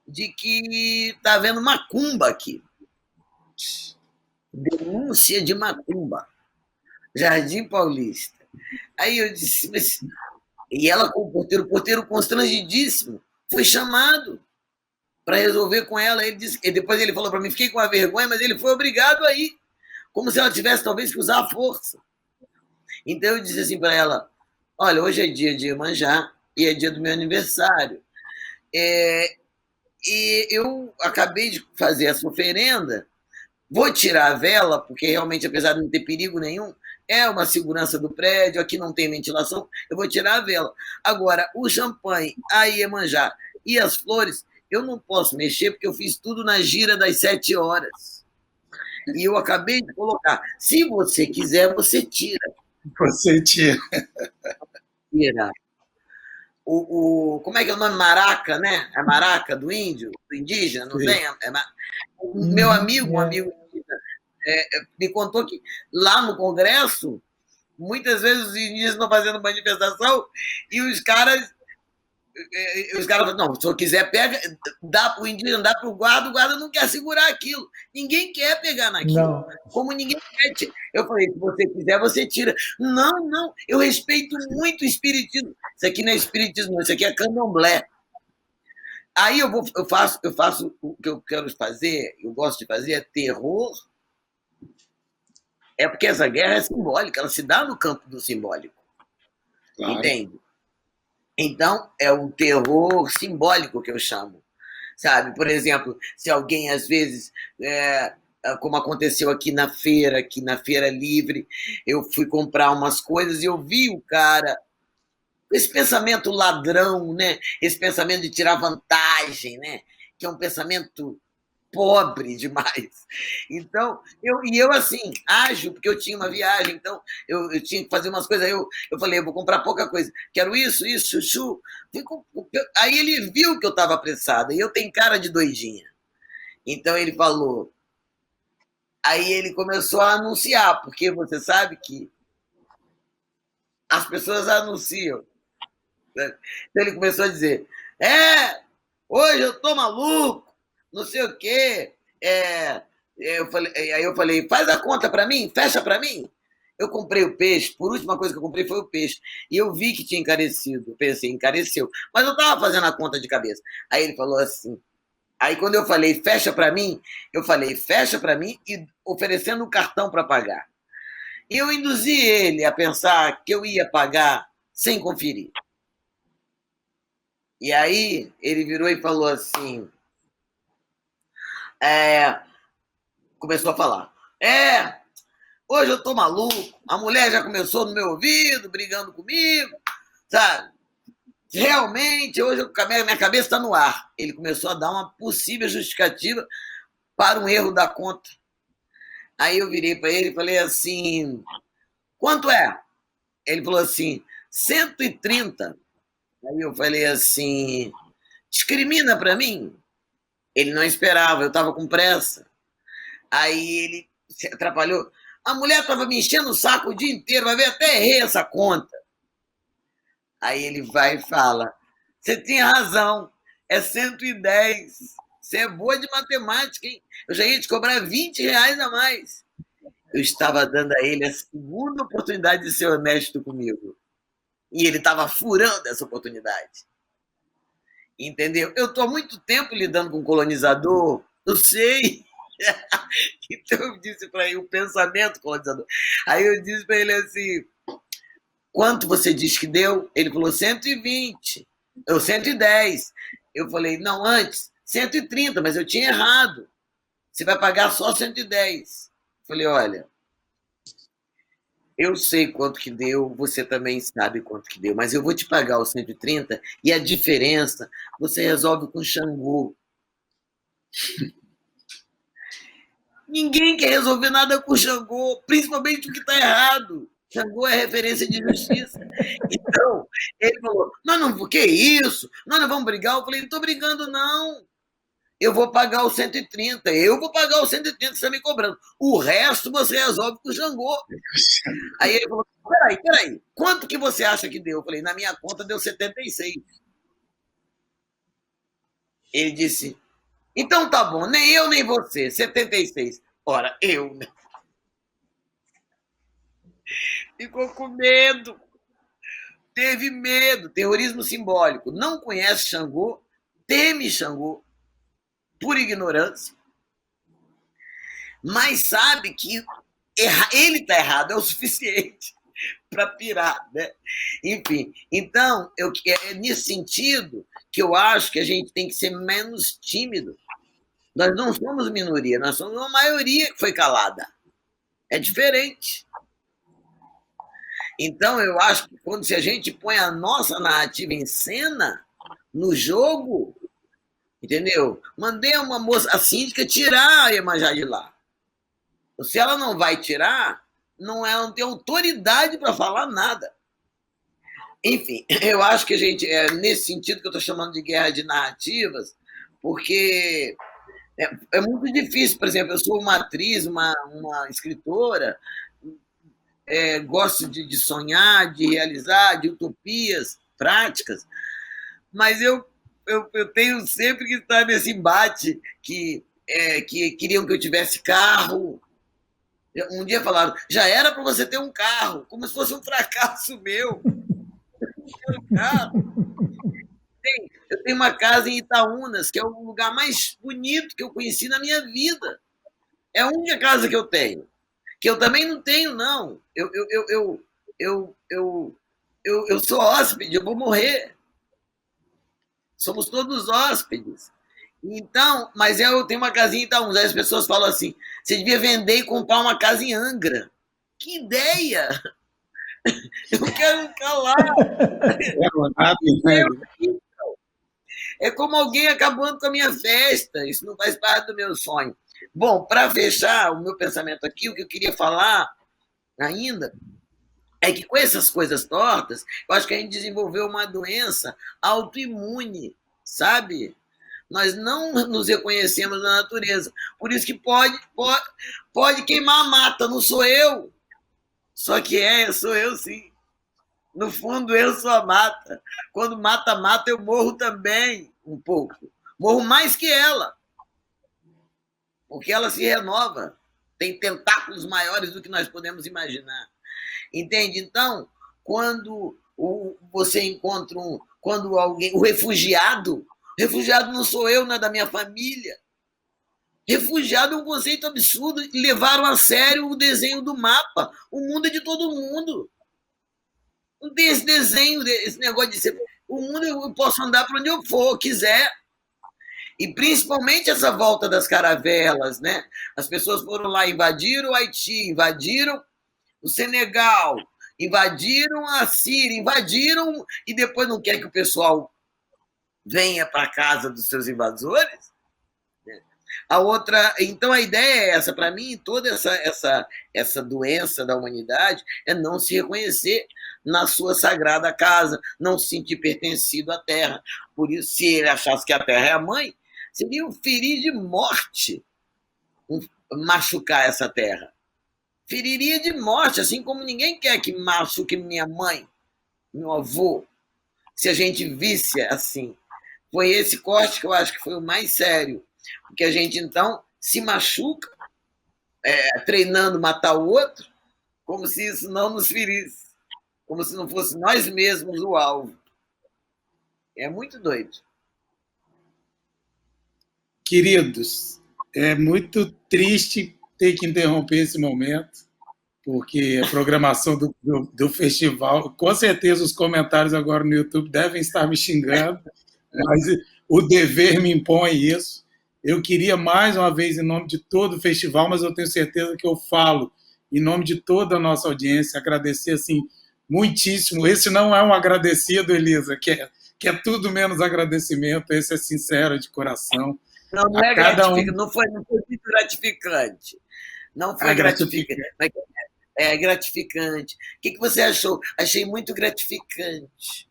de que está havendo macumba aqui. Denúncia de macumba. Jardim Paulista. Aí eu disse, mas... E ela com o porteiro constrangidíssimo, foi chamado para resolver com ela. Ele disse, e depois ele falou para mim, fiquei com a vergonha, mas ele foi obrigado a ir, como se ela tivesse talvez que usar a força. Então eu disse assim para ela, olha, hoje é dia de Iemanjá e é dia do meu aniversário. E eu acabei de fazer essa oferenda, vou tirar a vela, porque realmente, apesar de não ter perigo nenhum, é uma segurança do prédio, aqui não tem ventilação, eu vou tirar a vela. Agora, o champanhe, a Iemanjá e as flores, eu não posso mexer, porque eu fiz tudo na gira das 7 horas. E eu acabei de colocar. Se você quiser, você tira. Você tira. Tira. Como é que é o nome? Maraca, né? A maraca do índio, do indígena, não tem? Meu amigo, um amigo me contou que lá no Congresso, muitas vezes os indígenas estão fazendo manifestação e os caras falam, não, se eu quiser, pega, dá para o indígena, dá para o guarda não quer segurar aquilo. Ninguém quer pegar naquilo. Não. Como ninguém quer. Eu falei, se você quiser, você tira. Não, eu respeito muito o espiritismo. Isso aqui não é espiritismo, não, isso aqui é candomblé. Aí eu faço o que eu quero fazer, eu gosto de fazer, é terror. É porque essa guerra é simbólica, ela se dá no campo do simbólico. Claro. Entende? Então, é um terror simbólico que eu chamo. Sabe? Por exemplo, se alguém, às vezes, como aconteceu aqui na Feira Livre, eu fui comprar umas coisas e eu vi o cara, esse pensamento ladrão, né? Esse pensamento de tirar vantagem, né? Que é um pensamento pobre demais. Então, eu assim, ágil, porque eu tinha uma viagem, então eu tinha que fazer umas coisas, eu falei, eu vou comprar pouca coisa, quero isso, chuchu. Aí ele viu que eu estava apressada, e eu tenho cara de doidinha. Então ele falou, aí ele começou a anunciar, porque você sabe que as pessoas anunciam. Né? Então ele começou a dizer, hoje eu tô maluco, não sei o quê. Aí eu falei, faz a conta para mim, fecha para mim. Eu comprei o peixe, por última coisa que eu comprei foi o peixe. E eu vi que tinha encarecido. Eu pensei, encareceu. Mas eu estava fazendo a conta de cabeça. Aí ele falou assim. Aí quando eu falei, fecha para mim, eu falei, fecha para mim e oferecendo um cartão para pagar. E eu induzi ele a pensar que eu ia pagar sem conferir. E aí ele virou e falou assim, começou a falar, hoje eu tô maluco, a mulher já começou no meu ouvido, brigando comigo, sabe? Realmente, hoje a minha cabeça está no ar. Ele começou a dar uma possível justificativa para um erro da conta. Aí eu virei para ele e falei assim, quanto é? Ele falou assim, 130. Aí eu falei assim, discrimina para mim. Ele não esperava, eu estava com pressa. Aí ele se atrapalhou. A mulher estava me enchendo o saco o dia inteiro, vai ver, até errei essa conta. Aí ele vai e fala, você tinha razão, é 110. Você é boa de matemática, hein? Eu já ia te cobrar R$ 20 a mais. Eu estava dando a ele a segunda oportunidade de ser honesto comigo. E ele estava furando essa oportunidade. Entendeu? Eu estou há muito tempo lidando com colonizador, eu sei. Então eu disse para ele o pensamento colonizador. Aí eu disse para ele assim: quanto você disse que deu? Ele falou 120. Eu 110. Eu falei: não, antes 130, mas eu tinha errado. Você vai pagar só 110. Eu falei: olha, eu sei quanto que deu, você também sabe quanto que deu, mas eu vou te pagar os 130 e a diferença você resolve com Xangô. Ninguém quer resolver nada com Xangô, principalmente o que está errado. Xangô é referência de justiça. Então, ele falou: não, que isso? Nós não vamos brigar. Eu falei: não estou brigando, não. Eu vou pagar os 130. Eu vou pagar os 130 que você está me cobrando. O resto você resolve com o Xangô. Aí ele falou: peraí. Quanto que você acha que deu? Eu falei: na minha conta deu 76. Ele disse: então tá bom, nem eu nem você, 76. Ora, eu, né? Ficou com medo. Teve medo. Terrorismo simbólico. Não conhece Xangô, teme Xangô, por ignorância, mas sabe que ele está errado, é o suficiente para pirar, né? Enfim, então, é nesse sentido que eu acho que a gente tem que ser menos tímido. Nós não somos minoria, nós somos uma maioria que foi calada. É diferente. Então, eu acho que se a gente põe a nossa narrativa em cena, no jogo, entendeu? Mandei uma moça, a síndica, tirar a Iemanjá de lá. Se ela não vai tirar, não tem autoridade para falar nada. Enfim, eu acho que a gente, nesse sentido que eu estou chamando de guerra de narrativas, porque é muito difícil. Por exemplo, eu sou uma atriz, uma escritora, gosto de sonhar, de realizar, de utopias práticas, mas eu tenho sempre que estar nesse embate que queriam que eu tivesse carro. Um dia falaram: já era para você ter um carro, como se fosse um fracasso meu. Eu tenho uma casa em Itaúnas, que é o lugar mais bonito que eu conheci na minha vida. É a única casa que eu tenho. Que eu também não tenho, não. Eu sou hóspede, eu vou morrer. Somos todos hóspedes. Então, mas eu tenho uma casinha em Itaúnas. Aí as pessoas falam assim: você devia vender e comprar uma casa em Angra. Que ideia! Eu quero ficar lá. É como alguém acabando com a minha festa. Isso não faz parte do meu sonho. Bom, para fechar o meu pensamento aqui, o que eu queria falar ainda é que com essas coisas tortas, eu acho que a gente desenvolveu uma doença autoimune, sabe? Nós não nos reconhecemos na natureza. Por isso que pode queimar a mata, não sou eu. Só que sou eu sim. No fundo, eu sou a mata. Quando mata, eu morro também, um pouco. Morro mais que ela. Porque ela se renova. Tem tentáculos maiores do que nós podemos imaginar. Entende? Então, quando você encontra quando alguém, o refugiado não sou eu, não é da minha família. Refugiado é um conceito absurdo. Levaram a sério o desenho do mapa. O mundo é de todo mundo. Não tem esse desenho, esse negócio de ser. O mundo eu posso andar para onde eu for, quiser. E principalmente essa volta das caravelas, né? As pessoas foram lá, invadiram o Haiti, invadiram o Senegal, invadiram a Síria, invadiram e depois não quer que o pessoal venha para a casa dos seus invasores? A outra, então a ideia é essa, para mim, toda essa doença da humanidade é não se reconhecer na sua sagrada casa, não se sentir pertencido à terra. Por isso, se ele achasse que a terra é a mãe, seria um ferir de morte machucar essa terra. Feriria de morte, assim como ninguém quer que machuque minha mãe, meu avô, se a gente visse assim. Foi esse corte que eu acho que foi o mais sério. Porque a gente, então, se machuca treinando matar o outro, como se isso não nos ferisse, como se não fosse nós mesmos o alvo. É muito doido. Queridos, é muito triste ter que interromper esse momento, porque a programação do festival, com certeza os comentários agora no YouTube devem estar me xingando, mas o dever me impõe isso. Eu queria, mais uma vez, em nome de todo o festival, mas eu tenho certeza que eu falo em nome de toda a nossa audiência, agradecer assim, muitíssimo. Esse não é um agradecido, Elisa, que é tudo menos agradecimento, esse é sincero, de coração. Não é gratificante, não foi muito gratificante. Não foi gratificante. É gratificante. O que você achou? Achei muito gratificante.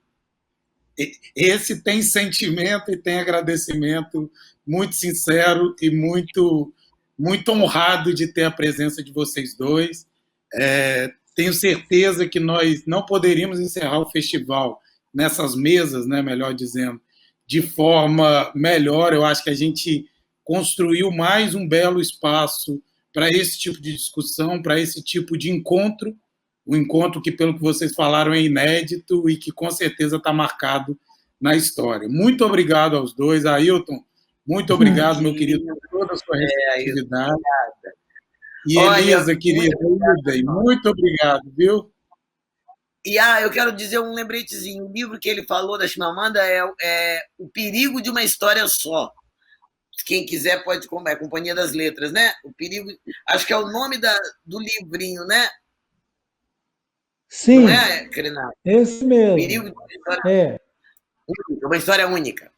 Esse tem sentimento e tem agradecimento muito sincero e muito honrado de ter a presença de vocês dois. Tenho certeza que nós não poderíamos encerrar o festival nessas mesas, né, melhor dizendo, de forma melhor. Eu acho que a gente construiu mais um belo espaço para esse tipo de discussão, para esse tipo de encontro, um encontro que, pelo que vocês falaram, é inédito e que com certeza está marcado na história. Muito obrigado aos dois. Ailton, muito obrigado, meu querido, por toda a sua receptividade. E Elisa, querida, muito obrigado, viu? E eu quero dizer um lembretezinho. O livro que ele falou da Chimamanda é O Perigo de uma História Só. Quem quiser pode comprar, é Companhia das Letras, né? O Perigo, acho que é o nome do livrinho, né? Sim. Não é, Renato? Esse mesmo. O Perigo de uma História única, uma história única.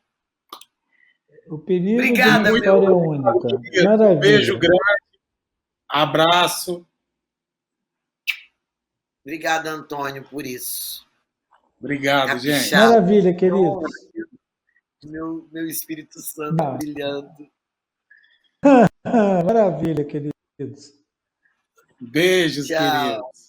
O perigo Obrigada, de uma história única. Maravilha. Beijo grande, abraço. Obrigado, Antônio, por isso. Obrigado, Caprichado. gente. Maravilha, querido. Meu Espírito Santo brilhando. Maravilha, queridos. Beijos, Tchau. queridos.